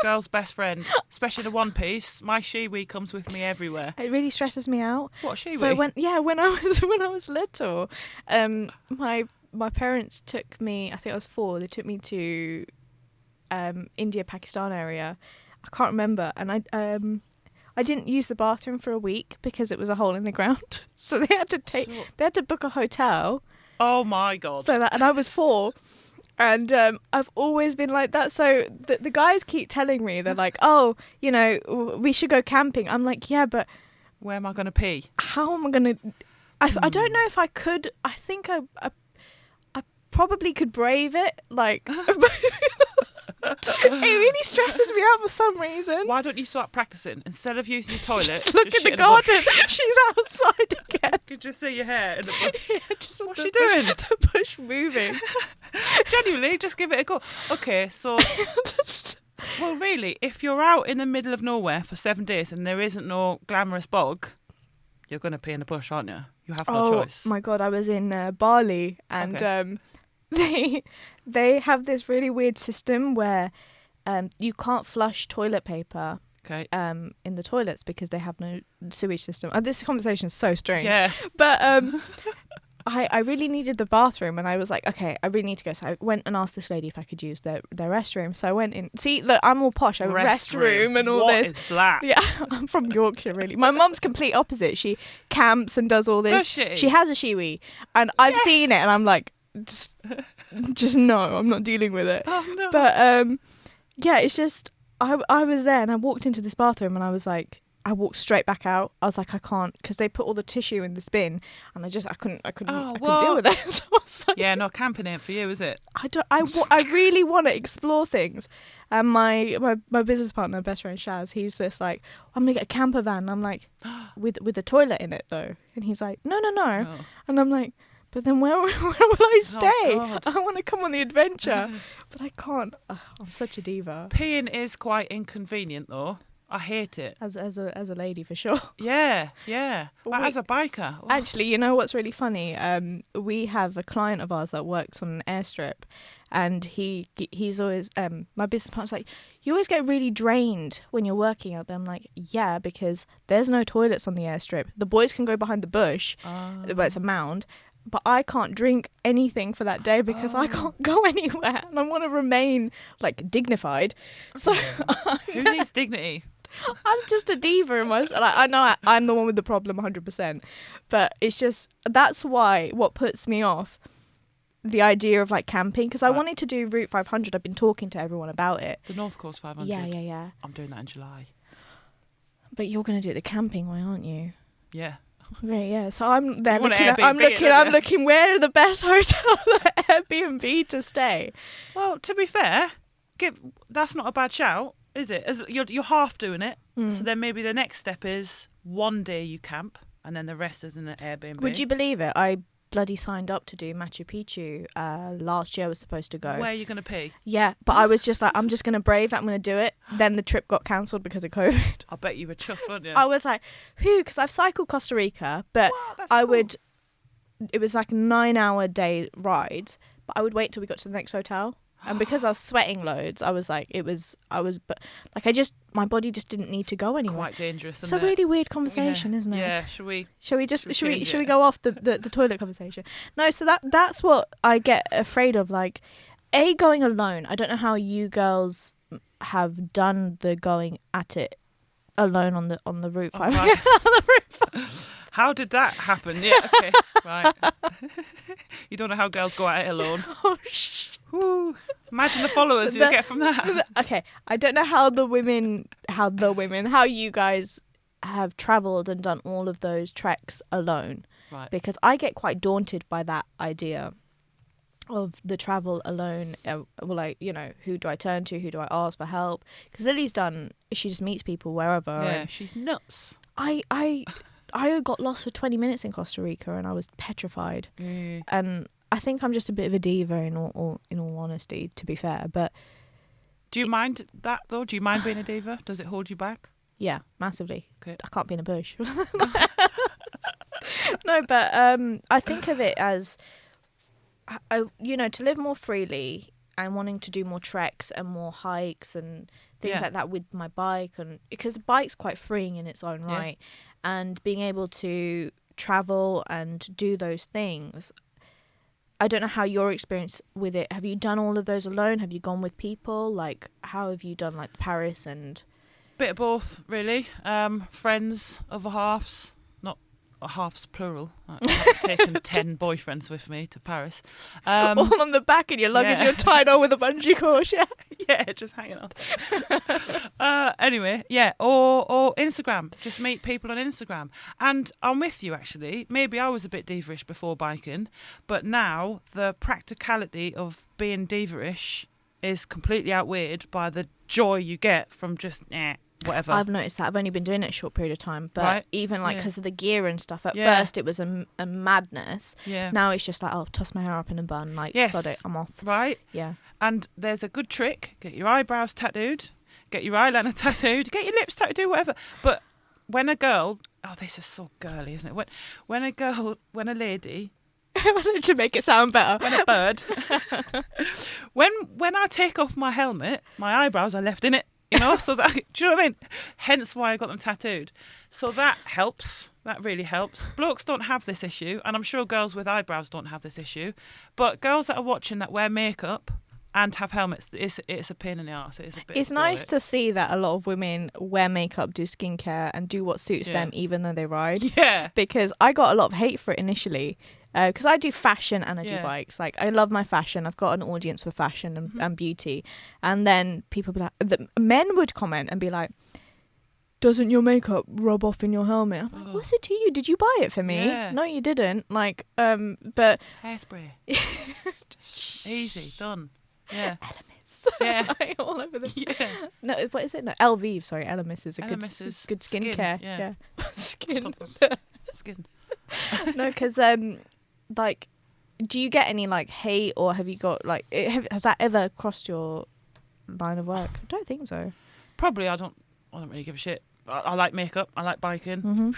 Girl's best friend, especially the one piece. My shiwi comes with me everywhere. It really stresses me out. What, shiwi? So when I was little, my parents took me. I think I was 4. They took me to India, Pakistan area. I can't remember, and I didn't use the bathroom for a week because it was a hole in the ground. So they had to book a hotel. Oh my God. So and I was 4. And I've always been like that. So the guys keep telling me, they're like, oh, you know, we should go camping. I'm like, yeah, but where am I going to pee? How am I going to... I don't know if I could. I think I probably could brave it. Like, it really stresses me out for some reason. Why don't you start practicing? Instead of using your toilet, just look just at the shit in a garden. bush. She's outside again. You can just see your hair in the bush. Yeah, just What's the she bush- doing? The bush moving. Genuinely, just give it a go. Okay, so... Well, really, if you're out in the middle of nowhere for 7 days and there isn't no glamorous bog, you're going to pee in the bush, aren't you? You have no choice. Oh my God, I was in Bali, and they have this really weird system where you can't flush toilet paper in the toilets because they have no sewage system. This conversation is so strange. Yeah. But I really needed the bathroom, and I was like, okay, I really need to go. So I went and asked this lady if I could use their restroom. So I went in. See, look, I'm all posh. I have a restroom and all this. What is that? Yeah, I'm from Yorkshire, really. My mum's complete opposite. She camps and does all this. Does she? She has a shiwi, and I've seen it, and I'm like, just no, I'm not dealing with it. Oh, no. But yeah, it's just I was there, and I walked into this bathroom, and I was like, I walked straight back out. I was like, I can't, because they put all the tissue in this bin, and I couldn't deal with it. So I was like, Yeah, no, camping ain't for you, is it? I really want to explore things. And my business partner, best friend Shaz, he's just like, I'm gonna get a camper van. And I'm like, with a toilet in it though. And he's like, no. Oh. And I'm like, but then where will I stay? God. I want to come on the adventure, but I can't. I'm such a diva. Peeing is quite inconvenient though. I hate it. As a lady, for sure. Yeah. As a biker. Oh. Actually, you know what's really funny? We have a client of ours that works on an airstrip, and he's always my business partner's like, you always get really drained when you're working out there. I'm like, yeah, because there's no toilets on the airstrip. The boys can go behind the bush, but it's a mound. But I can't drink anything for that day because I can't go anywhere, and I want to remain like dignified. So Who needs dignity? I'm just a diva in myself. Like, I know I'm the one with the problem 100%, but it's just, that's why what puts me off the idea of like camping, because I wanted to do Route 500. I've been talking to everyone about it. The North Coast 500. Yeah. I'm doing that in July. But you're going to do the camping way, aren't you? Yeah. Right, yeah. So I'm there You want looking. an I'm Airbnb, looking. Where are the best hotels, Airbnb to stay? Well, to be fair, that's not a bad shout, is it? As you're half doing it, so then maybe the next step is one day you camp, and then the rest is in an Airbnb. Would you believe it? I bloody signed up to do Machu Picchu last year. I was supposed to go. Where are you going to pee? Yeah, but I was just like, I'm just going to brave it. I'm going to do it. Then the trip got cancelled because of COVID. I bet you were chuffed, weren't you? I was like, whew, because I've cycled Costa Rica, but Wow, that's cool. it was like a 9-hour day ride, but I would wait till we got to the next hotel. And because I was sweating loads, my body just didn't need to go anywhere. Quite dangerous, It's isn't a it? really weird conversation, isn't it? Yeah, should we change Should we it? go off the toilet conversation? No, so that's what I get afraid of. Like, going alone. I don't know how you girls have done the going at it alone on the route 5. Right. How did that happen? Yeah, okay, right. You don't know how girls go at it alone. Oh, Woo. Imagine the followers you'll get from that. Okay, I don't know how you guys have travelled and done all of those treks alone. Right. Because I get quite daunted by that idea of the travel alone. Like, you know, who do I turn to? Who do I ask for help? Because Lily's she just meets people wherever. Yeah, and she's nuts. I got lost for 20 minutes in Costa Rica and I was petrified. Yeah. And I think I'm just a bit of a diva in all honesty, to be fair. But do you mind that though? Do you mind being a diva? Does it hold you back? yeah, massively. Okay. I can't be in a bush. No, but I think of it as, to live more freely and wanting to do more treks and more hikes and things like that with my bike, and because a bike's quite freeing in its own right, and being able to travel and do those things. I don't know how your experience with it. Have you done all of those alone? Have you gone with people? Like, how have you done like Paris and? Bit of both, really. Friends, other halves. Not halves plural. I've taken 10 boyfriends with me to Paris. All on the back in your luggage, you're tied on with a bungee cord, yeah. Yeah, just hanging on. Anyway, yeah, or Instagram. Just meet people on Instagram. And I'm with you, actually. Maybe I was a bit diva-ish before biking, but now the practicality of being diva-ish is completely outweighed by the joy you get from just whatever. I've noticed that. I've only been doing it a short period of time, but even like because of the gear and stuff, at first it was a madness. Yeah. Now it's just like, oh, toss my hair up in a bun, like, sod it, I'm off. Right. Yeah. And there's a good trick: get your eyebrows tattooed, get your eyeliner tattooed, get your lips tattooed, do whatever. But when a girl, this is so girly, isn't it? When a lady. I wanted to make it sound better. When a bird. when I take off my helmet, my eyebrows are left in it. So that, do you know what I mean? Hence why I got them tattooed. So that helps. That really helps. Blokes don't have this issue, and I'm sure girls with eyebrows don't have this issue. But girls that are watching that wear makeup and have helmets, it's a pain in the arse. It's nice to see that a lot of women wear makeup, do skincare, and do what suits them, even though they ride. Yeah. Because I got a lot of hate for it initially. Because I do fashion and I do bikes. Like, I love my fashion. I've got an audience for fashion and beauty. And then people be like, the men would comment and be like, doesn't your makeup rub off in your helmet? I'm like, Ugh. what's it to you? Did you buy it for me? Yeah. No, you didn't. Like, but Hairspray. Easy, done. Yeah. Elemis. Yeah. Like, all over the. Yeah. No, what is it? No, Elvive. Sorry, Elemis is a Elemis is good skin, skincare. yeah. Skin. Top of skin. No, because like, do you get any like hate, or have you got like has that ever crossed your line of work? I don't think so. Probably I don't really give a shit. I like makeup. I like biking. Mm-hmm.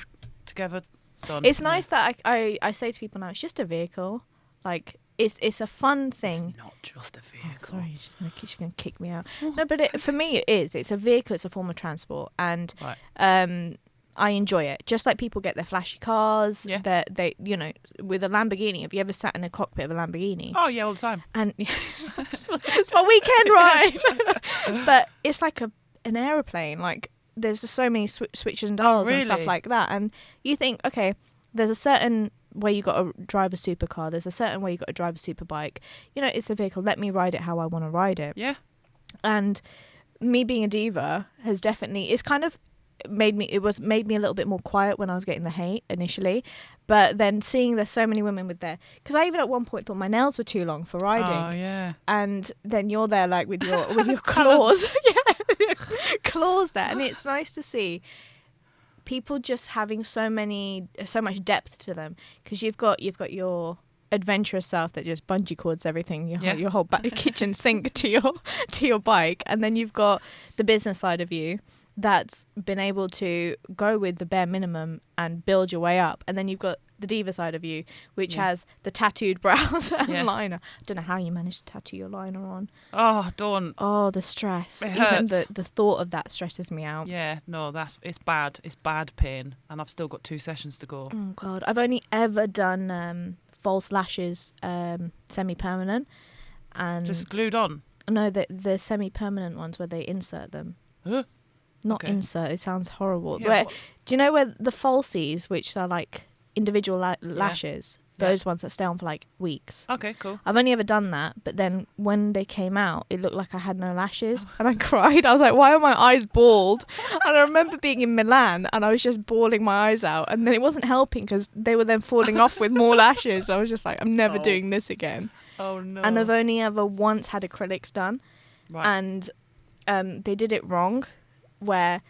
Together, done. It's nice that I say to people now, it's just a vehicle. Like, it's a fun thing. It's not just a vehicle. Oh, sorry, she's gonna kick me out. No, but for me, it is. It's a vehicle. It's a form of transport, and Right. I enjoy it. Just like people get their flashy cars. Yeah. They with a Lamborghini. Have you ever sat in a cockpit of a Lamborghini? Oh yeah, all the time. And it's my weekend ride. But it's like an aeroplane. Like, there's just so many switches and dials and stuff really? like that. And you think, okay, there's a certain way you got to drive a supercar. There's a certain way you got to drive a superbike. You know, it's a vehicle. Let me ride it how I want to ride it. Yeah. And me being a diva has definitely, it's kind of made me a little bit more quiet when I was getting the hate initially. But then seeing there's so many women with their, because I even at one point thought my nails were too long for riding. Oh yeah. And then you're there like with your claws. Yeah, claws there. And it's nice to see people just having so much depth to them, because you've got your adventurous self that just bungee cords everything, your whole kitchen sink to your bike, and then you've got the business side of you that's been able to go with the bare minimum and build your way up, and then you've got the diva side of you, which has the tattooed brows and liner. I don't know how you managed to tattoo your liner on. Oh, don't. Oh, the stress. It Even hurts. the thought of that stresses me out. Yeah, no, it's bad. It's bad pain, and I've still got 2 sessions to go. Oh God, I've only ever done false lashes, semi-permanent, and Just glued on. no, the semi-permanent ones where they insert them. Huh? Not Okay. insert. It sounds horrible. Yeah, Where, what- do you know where the falsies, which are like individual lashes, Yeah. those ones that stay on for like weeks? Okay, cool. I've only ever done that, but then when they came out, it looked like I had no lashes, and I cried. I was like, "Why are my eyes bald?" And I remember being in Milan, and I was just bawling my eyes out, and then it wasn't helping because they were then falling off with more lashes. I was just like, "I'm never Oh. doing this again." Oh no. And I've only ever once had acrylics done, Right. and they did it wrong, where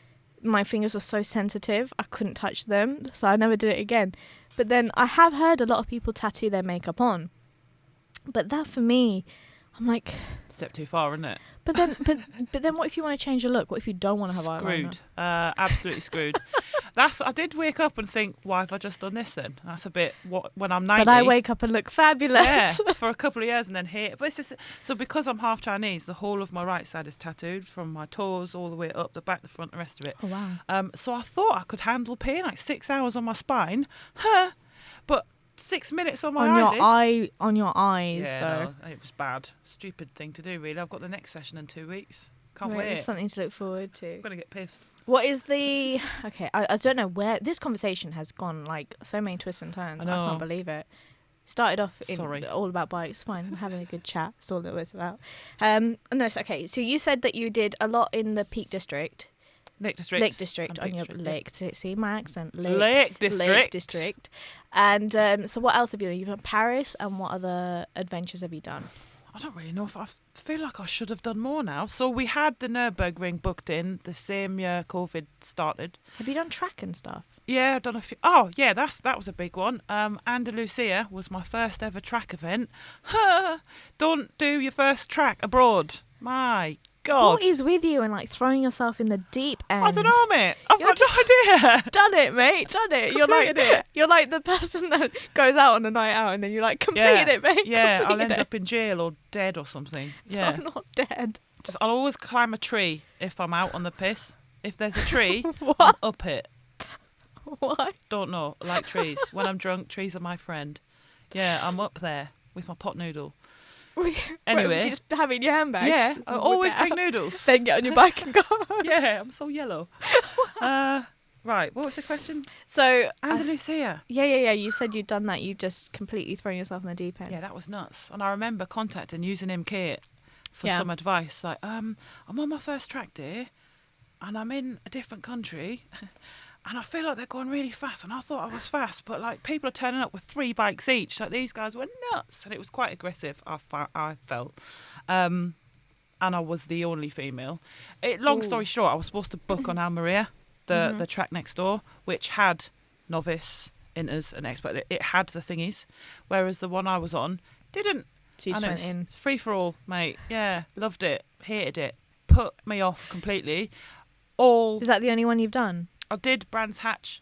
my fingers were so sensitive I couldn't touch them, so I never did it again. But then I have heard a lot of people tattoo their makeup on, but that for me, I'm like, Step too far, isn't it? but then what if you want to change your look? What if you don't want to have eyeliner? Screwed. Absolutely screwed. I did wake up and think, why have I just done this then? That's a bit when I'm 90. But I wake up and look fabulous. Yeah, for a couple of years and then hate it. But it's just, so because I'm half Chinese, the whole of my right side is tattooed from my toes all the way up, the back, the front, the rest of it. Oh wow. So I thought I could handle pain, like 6 hours on my spine. But 6 minutes on my eyelids. On your eyes Yeah, though. no, it was bad. Stupid thing to do, really. I've got the next session in 2 weeks. Can't Right, wait. it's something to look forward to. I'm going to get pissed. What is the okay? I don't know where this conversation has gone. Like so many twists and turns. I I know. can't believe it. Started off in Sorry. all about bikes. Fine, we're having a good chat. That's all it was about. No, it's okay. So you said that you did a lot in the Peak District, Lake District. Lake District, And on Peak your District, yeah. lake. See my accent. Lake District. Lake District. And so what else have you done? You've done Paris, and what other adventures have you done? I don't really know if I feel like I should have done more now. So we had the Nürburgring booked in the same year COVID started. Have you done track and stuff? Yeah, I've done a few. Oh, yeah, that was a big one. Andalusia was my first ever track event. Don't do your first track abroad. My God. What is with you and like throwing yourself in the deep end? I don't know, mate. I've You're got no idea. Done it, mate. Done it. Completed You're like the person that goes out on a night out and then you like completed it, mate. Yeah, I'll Completed end it. up in jail or dead or something. Yeah. I'm not dead. I'll always climb a tree if I'm out on the piss. If there's a tree, I'm What? up it. Why? Don't know. I like trees. When I'm drunk, trees are my friend. Yeah, I'm up there with my pot noodle. Anyway. Wait, you just have it in your handbag. Yeah, just I whip always it bring out, noodles. Then get on your bike and go. Yeah, I'm so yellow. Right, what was the question? So Andalusia. yeah. You said you'd done that. You just completely thrown yourself in the deep end. Yeah, that was nuts. And I remember contacting using him Kate for Yeah. some advice. Like, I'm on my first track day. and I'm in a different country, and I feel like they're going really fast, and I thought I was fast, but like people are turning up with 3 bikes each. Like these guys were nuts, and it was quite aggressive. I felt, and I was the only female. Long story short, I was supposed to book on Almeria, the track next door, which had novice, inters, and expert. It had the thingies, whereas the one I was on didn't. So you just And went in. free for all, mate. Yeah, loved it, hated it, put me off completely. Is that the only one you've done? I did Brands Hatch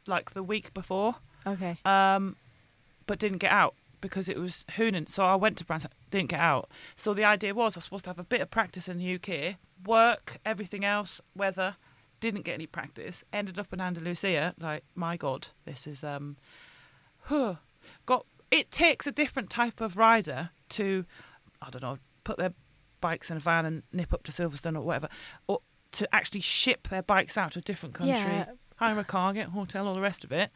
like the week before, Okay. but didn't get out because it was Hoonan. So I went to Brands Hatch, didn't get out. So the idea was I was supposed to have a bit of practice in the UK, work, everything else, weather. Didn't get any practice. Ended up in Andalusia. Like, my God, this is It takes a different type of rider to, I don't know, put their bikes in a van and nip up to Silverstone or whatever, or to actually ship their bikes out to a different country, Yeah. hire a car, get a hotel, all the rest of it.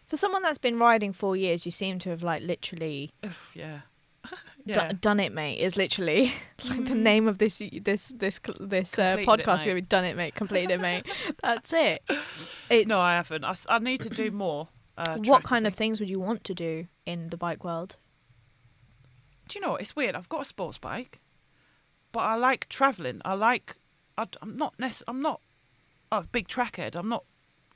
For someone that's been riding 4 years, you seem to have like literally Yeah. Yeah. done it, mate. Is literally like the name of this podcast. mate. We've done it, mate. Completed it, mate. That's it. It's, No, I haven't. I need to do more. what track, kind I of think. things would you want to do in the bike world? Do you know what? It's weird. I've got a sports bike, but I like travelling. I'm not a big trackhead. I'm not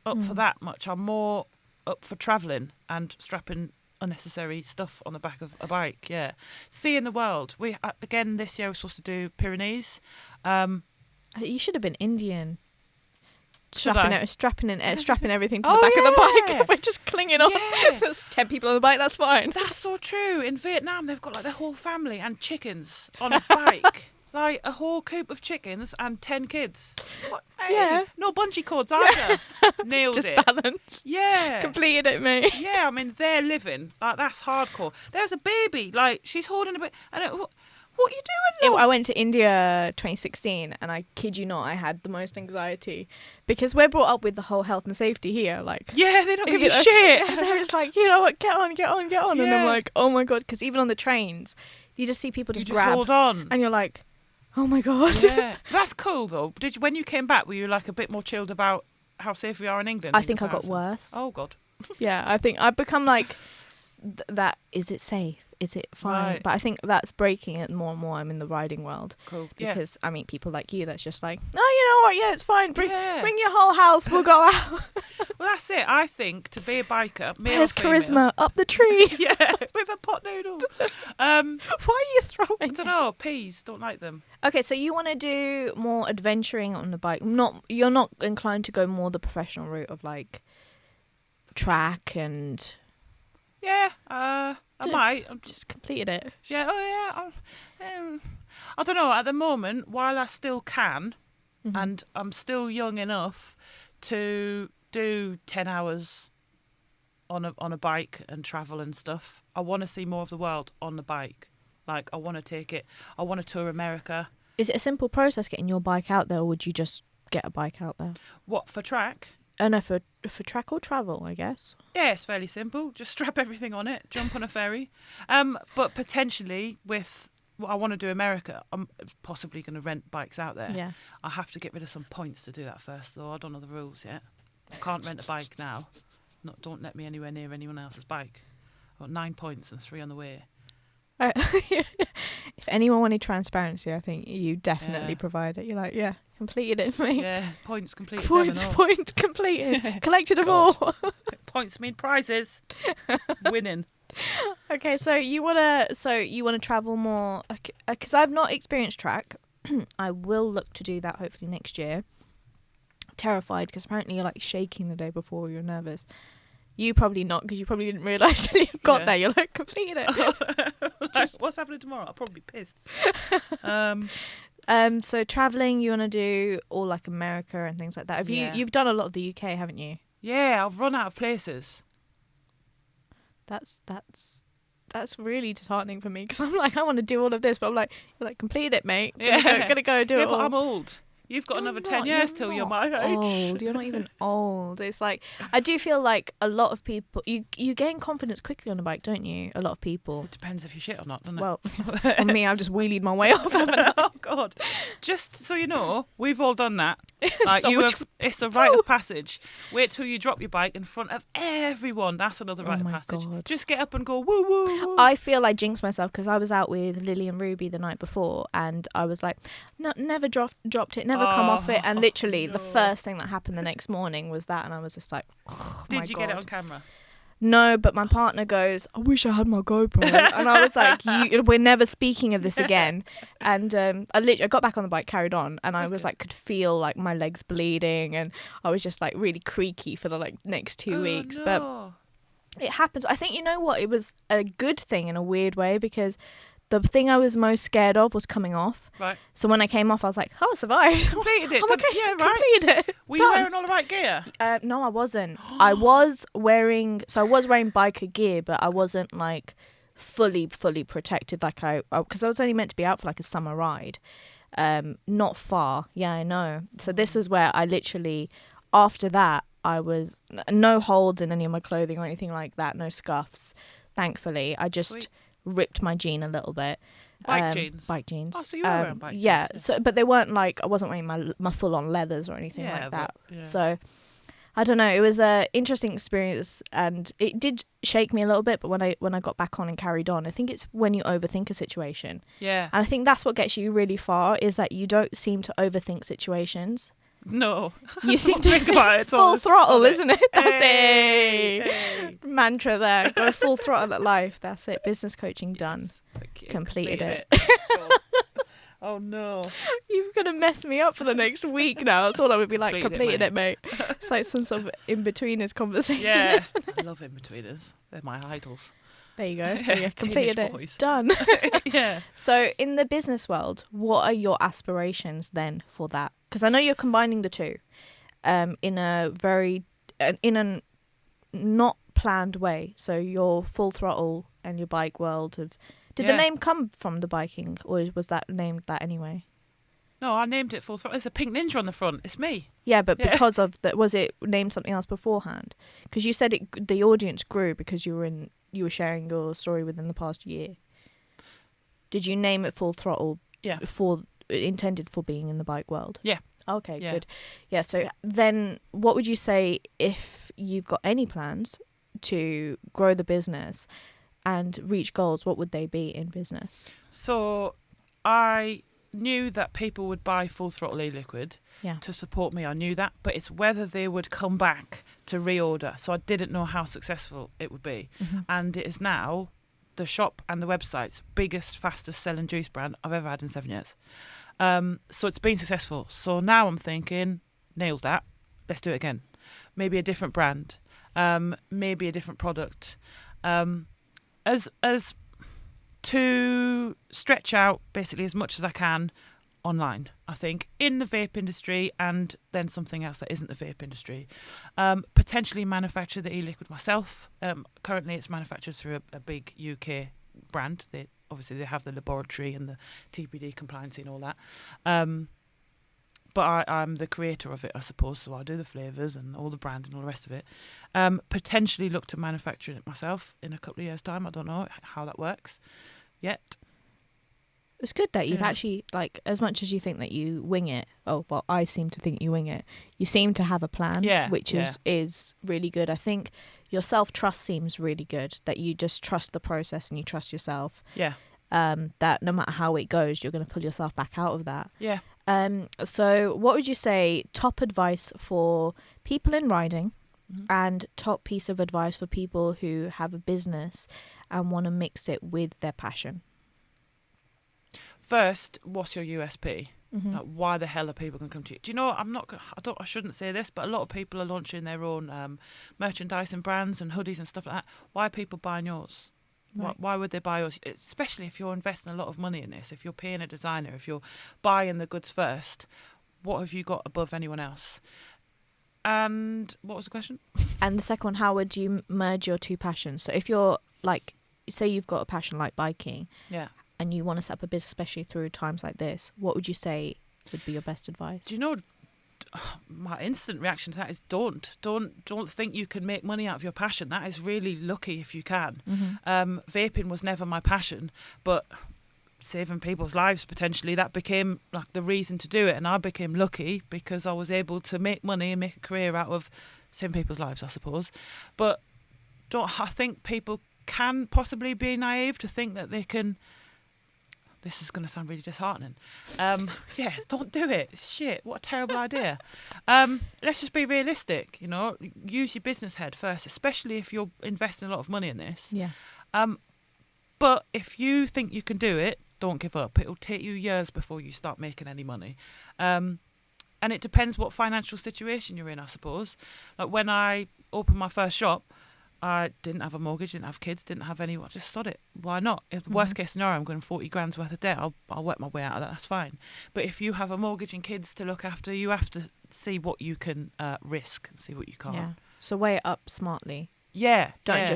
up for that much. I'm more up for travelling and strapping unnecessary stuff on the back of a bike. Yeah, seeing the world. We again this year we're supposed to do Pyrenees. You should have been Indian. Should I? Strapping everything to the Oh, back of the yeah. bike. We're just clinging on. Yeah. There's 10 people on the bike. That's fine. That's so true. In Vietnam, they've got like their whole family and chickens on a bike. Like a whole coop of chickens and 10 kids. What? Hey, Yeah. no bungee cords either. Nailed Just it. balance. Yeah. Completed it, mate. Yeah, I mean, they're living. Like, that's hardcore. There's a baby. Like, she's holding a baby. What are you doing, love? I went to India 2016, and I kid you not, I had the most anxiety because we're brought up with the whole health and safety here. Like, Yeah, they don't give you you know, shit. they're just like, you know what, get on. And I'm Yeah. like, oh my God, because even on the trains, you just see people You just just grab, hold on. and you're like, oh my God. Yeah. That's cool, though. When you came back, were you, like, a bit more chilled about how safe we are in England? I in think I got comparison? worse. Oh, God. Yeah, I think I've become like, that, is it safe? Is it fine? Right. But I think that's breaking it more and more. I'm in the riding world Cool. Yeah. because I meet people like you that's just like, oh, you know what? Yeah, it's fine. Bring Yeah. your whole house. We'll go out. Well, that's it. I think to be a biker, male or There's female- charisma up the tree. Yeah, with a pot noodle. Why are you I throwing? don't know. Peas, don't like them. Okay, so you want to do more adventuring on the bike. You're not inclined to go more the professional route of like track and Yeah, I might. I'm just completed it. Yeah, oh yeah. I don't know. At the moment, while I still can, and I'm still young enough to do 10 hours on a bike and travel and stuff, I want to see more of the world on the bike. Like, I want to take it. I want to tour America. Is it a simple process getting your bike out there, or would you just get a bike out there? What, for track? No, for track or travel, I guess. Yeah, it's fairly simple. Just strap everything on it, jump on a ferry. But potentially with I want to do America, I'm possibly going to rent bikes out there. Yeah. I have to get rid of some points to do that first, though. I don't know the rules yet. I can't rent a bike now. Don't let me anywhere near anyone else's bike. I've got 9 points and 3 on the way. If anyone wanted transparency, I think you definitely Yeah. provide it. You're like, yeah, completed it, mate. Yeah, points completed. Points, them and all. point completed. Collected them God. all. Points mean prizes. Winning. Okay, so you wanna travel more because I've not experienced track. I will look to do that hopefully next year. Terrified because apparently you're like shaking the day before. You're nervous. You probably not because you probably didn't realise till you got Yeah. there. You're like completed it. Like, what's happening tomorrow? I'll probably be pissed. So traveling, you want to do all like America and things like that. Yeah. You've done a lot of the UK, haven't you? Yeah, I've run out of places. That's really disheartening for me because I'm like I want to do all of this, but I'm like, you're like complete it, mate. Gonna go do Yeah, it but all. I'm old. You've got You're another not, 10 years till you're my age. old. You're not even old. It's like, I do feel like a lot of people, you gain confidence quickly on a bike, don't you? A lot of people. It depends if you shit or not, doesn't it? Well, on me, I've just wheelied my way off, haven't I? Oh God! Just so you know, we've all done that. Like So you which- have, it's a rite of passage. Wait till you drop your bike in front of everyone. That's another rite of my passage. God. Just get up and go woo woo woo. I feel I jinxed myself because I was out with Lily and Ruby the night before, and I was like, no, never dropped it, never come off it, and literally the no. first thing that happened the next morning was that, and I was just like, oh, my Did you get it God. on camera? No, but my partner goes, I wish I had my GoPro. And I was like, we're never speaking of this again. And I got back on the bike, carried on, and I was like, could feel like my legs bleeding, and I was just like really creaky for the like next 2 weeks. But No. it happens. I think, you know what, it was a good thing in a weird way, because the thing I was most scared of was coming off. Right. So when I came off, I was like, oh, I survived. Completed it. I'm didn't- okay, Yeah, right. completed it. Were you Done. wearing all the right gear? No, I wasn't. I was wearing biker gear, but I wasn't like fully protected, like because I was only meant to be out for like a summer ride, not far. Yeah, I know. So this is where I literally, after that, I was no holds in any of my clothing or anything like that, no scuffs. Thankfully, I just Sweet. ripped my jean a little bit. Bike jeans? Bike jeans. Oh, so you were wearing bike jeans, Yeah. yeah. So, but they weren't like, I wasn't wearing my full on leathers or anything Yeah, like but- that. yeah. So I don't know. It was a interesting experience, and it did shake me a little bit. But when I got back on and carried on, I think it's when you overthink a situation, Yeah. and I think that's what gets you really far, is that you don't seem to overthink situations. No. You seem to Think about it. It's all full the throttle, solid- isn't it? That's Hey, it. hey. Mantra there. Go full throttle at life. That's it. Business coaching done. Yes. Thank you. Completed it. God. Oh no. You're gonna mess me up for the next week now. That's all I would be like. Completed it, Completed it, mate. It's like some sort of in-betweeners conversation. Yes. I love in-betweeners. They're my idols. There you go. Yeah, completed Teenage it. boys. Done. Yeah. So in the business world, what are your aspirations then for that? Because I know you're combining the two, in a not planned way. So your full throttle and your bike world have. Did the Yeah. name come from the biking, or was that named that anyway? No, I named it Full Throttle. There's a pink ninja on the front. It's me. Yeah, but Yeah. because of that, was it named something else beforehand? Because you said the audience grew because you were sharing your story within the past year. Did you name it Full Throttle? Yeah. Intended for being in the bike world. Yeah. Okay, Yeah. good. Yeah. So then, what would you say if you've got any plans to grow the business and reach goals? What would they be in business? So I knew that people would buy Full Throttle e-liquid Yeah. to support me. I knew that, but it's whether they would come back to reorder. So I didn't know how successful it would be. Mm-hmm. And it is now the shop and the website's biggest, fastest selling juice brand I've ever had in 7 years. So it's been successful. So now I'm thinking, nailed that. Let's do it again. Maybe a different brand. Maybe a different product. As to stretch out basically as much as I can online, I think, in the vape industry, and then something else that isn't the vape industry. Potentially manufacture the e-liquid myself. Currently it's manufactured through a big UK brand. They have the laboratory and the TPD compliance and all that. But I'm the creator of it, I suppose, so I do the flavours and all the brand and all the rest of it. Potentially look to manufacture it myself in a couple of years' time. I don't know how that works yet. It's good that you've Yeah. actually, like, as much as you think that you wing it, oh, well, I seem to think you wing it, you seem to have a plan, Yeah, which is really good. I think your self-trust seems really good, that you just trust the process and you trust yourself, Yeah. that no matter how it goes, you're going to pull yourself back out of that. Yeah. So what would you say, top advice for people in riding, Mhm. and top piece of advice for people who have a business and want to mix it with their passion? First, what's your USP? Mhm. Like, why the hell are people going to come to you? Do you know? I shouldn't say this, but a lot of people are launching their own merchandise and brands and hoodies and stuff like that. Why are people buying yours? Right. Why would they buy yours? Especially if you're investing a lot of money in this. If you're paying a designer, if you're buying the goods first, what have you got above anyone else? And what was the question? And the second one, how would you merge your two passions? So if you're like, say you've got a passion like biking Yeah. and you want to set up a business, especially through times like this, what would you say would be your best advice? Do you know, my instant reaction to that is don't think you can make money out of your passion. That is really lucky if you can. Vaping was never my passion, but saving people's lives potentially, that became like the reason to do it, and I became lucky because I was able to make money and make a career out of saving people's lives, I suppose. But I think people can possibly be naive to think that they can. This is going to sound really disheartening. Yeah, don't do it. Shit, what a terrible idea. Let's just be realistic, you know. Use your business head first, especially if you're investing a lot of money in this. Yeah. But if you think you can do it, don't give up. It'll take you years before you start making any money. And it depends what financial situation you're in, I suppose. Like when I opened my first shop, I didn't have a mortgage, didn't have kids, didn't have anyone. Just sod it. Why not? If the worst case scenario, I'm going 40 grand's worth of debt, I'll work my way out of that. That's fine. But if you have a mortgage and kids to look after, you have to see what you can risk and see what you can't. Yeah. So weigh it up smartly. Yeah. Don't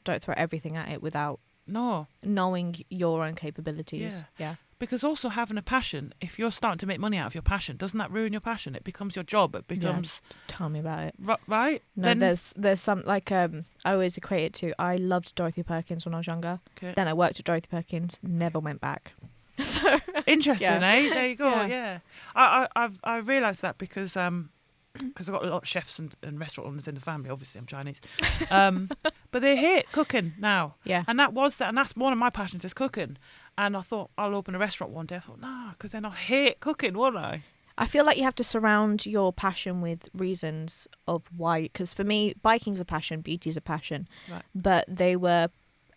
don't throw everything at it without knowing your own capabilities. Yeah. Because also having a passion, if you're starting to make money out of your passion, doesn't that ruin your passion? It becomes your job. It becomes. Yeah, tell me about it. Right? No, there's some like I always equate it to. I loved Dorothy Perkins when I was younger. Okay. Then I worked at Dorothy Perkins, never went back. So interesting, eh? There you go. Yeah. I realised that because I've got a lot of chefs and restaurant owners in the family. Obviously, I'm Chinese, but they hate cooking now. Yeah, and that's one of my passions is cooking. And I thought I'll open a restaurant one day. I thought, no, because then I'll hate cooking, won't I? I feel like you have to surround your passion with reasons of why. Because for me, biking's a passion, beauty's a passion, right. But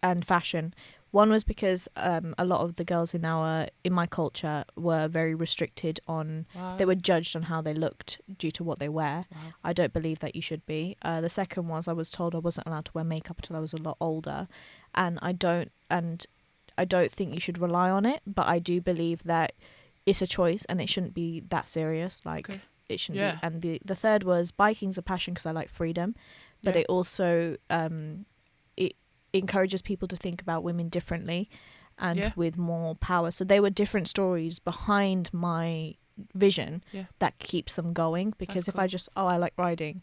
and fashion. One was because a lot of the girls in my culture were very restricted on. Wow. They were judged on how they looked due to what they wear. Wow. I don't believe that you should be. The second was I was told I wasn't allowed to wear makeup until I was a lot older, and I don't think you should rely on it. But I do believe that it's a choice and it shouldn't be that serious. Like it shouldn't be. And the third was biking's a passion because I like freedom, but it also encourages people to think about women differently and with more power. So they were different stories behind my vision that keeps them going. Because if I just I like riding,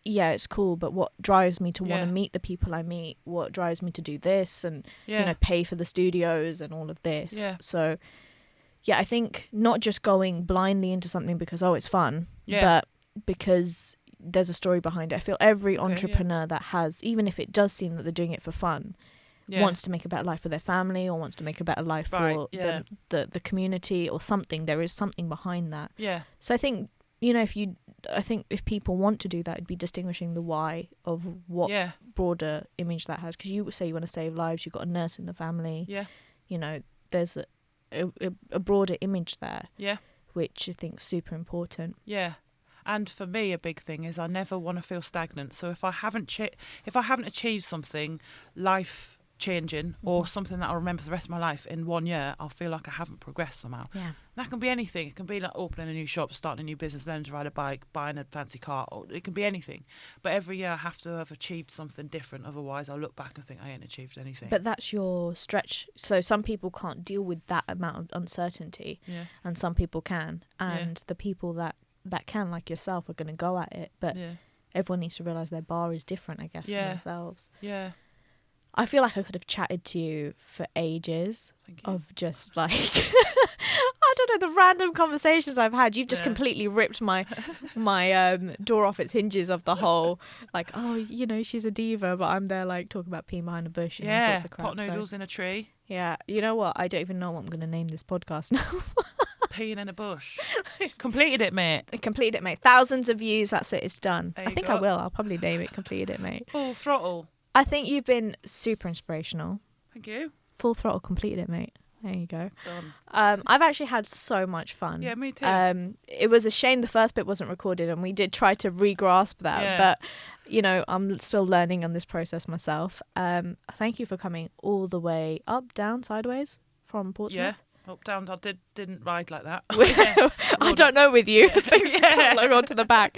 it's cool, but what drives me to want to meet the people I meet, what drives me to do this and you know, pay for the studios and all of this. So I think not just going blindly into something because it's fun, but because there's a story behind it. I feel every entrepreneur that has, even if it does seem that they're doing it for fun, wants to make a better life for their family or wants to make a better life for the community or something. There is something behind that. So I think, you know, if people want to do that, it'd be distinguishing the why of what broader image that has. Because you say you want to save lives, you've got a nurse in the family. You know, there's a broader image there. Which I think is super important. And for me, a big thing is I never want to feel stagnant. So if I haven't achieved something life-changing or something that I'll remember for the rest of my life in 1 year, I'll feel like I haven't progressed somehow. And that can be anything. It can be like opening a new shop, starting a new business, learning to ride a bike, buying a fancy car. Or it can be anything. But every year I have to have achieved something different. Otherwise, I'll look back and think I ain't achieved anything. But that's your stretch. So some people can't deal with that amount of uncertainty, and some people can. And the people that can, like yourself, are going to go at it, but everyone needs to realise their bar is different, I guess, for themselves. I feel like I could have chatted to you for ages of just like I don't know, the random conversations I've had. You've just completely ripped my door off its hinges of the whole like, oh, you know, she's a diva, but I'm there like talking about peeing behind a bush and all sorts of crap. Pot noodles in a tree. You know what, I don't even know what I'm going to name this podcast now. Peeing in a bush. Completed it, mate. Completed it, mate. Thousands of views. That's it. It's done. I think I will. I'll probably name it Completed It, mate. Full throttle. I think you've been super inspirational. Thank you. Full throttle. Completed it, mate. There you go. Done. I've actually had so much fun. Yeah, me too. It was a shame the first bit wasn't recorded, and we did try to re-grasp that, but you know, I'm still learning on this process myself. Thank you for coming all the way up, down, sideways from Portsmouth. Up, down. I didn't ride like that. I don't know with you. Things like onto the back.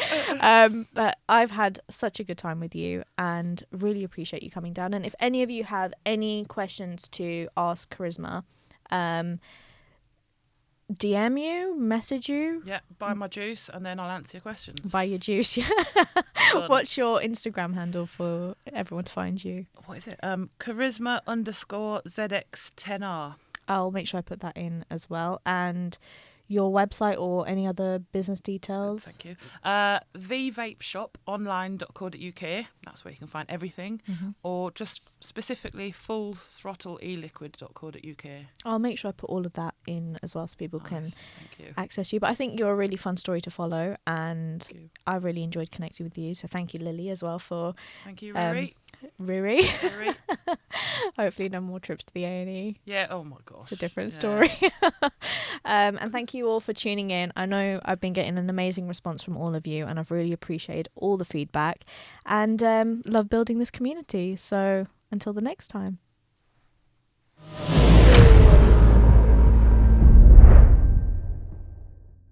But I've had such a good time with you and really appreciate you coming down. And if any of you have any questions to ask Charisma, DM you, message you, Yeah, buy my juice and then I'll answer your questions. buy your juice. Yeah. Done. What's your Instagram handle for everyone to find you? What is it? Charisma_ZX10R. I'll make sure I put that in as well. And your website or any other business details? Thank you. thevapeshoponline.co.uk. That's where you can find everything. Mm-hmm. Or just specifically fullthrottleeliquid.co.uk. I'll make sure I put all of that in as well so people can Nice, thank you. access you. But I think you're a really fun story to follow, and Thank you. I really enjoyed connecting with you. So thank you, Lily, as well for Thank you, Riri. Riri. Riri. Hopefully no more trips to the A&E. Yeah, oh my gosh. It's a different Yeah. story. And thank you all for tuning in. I know I've been getting an amazing response from all of you, and I've really appreciated all the feedback and love building this community. So until the next time.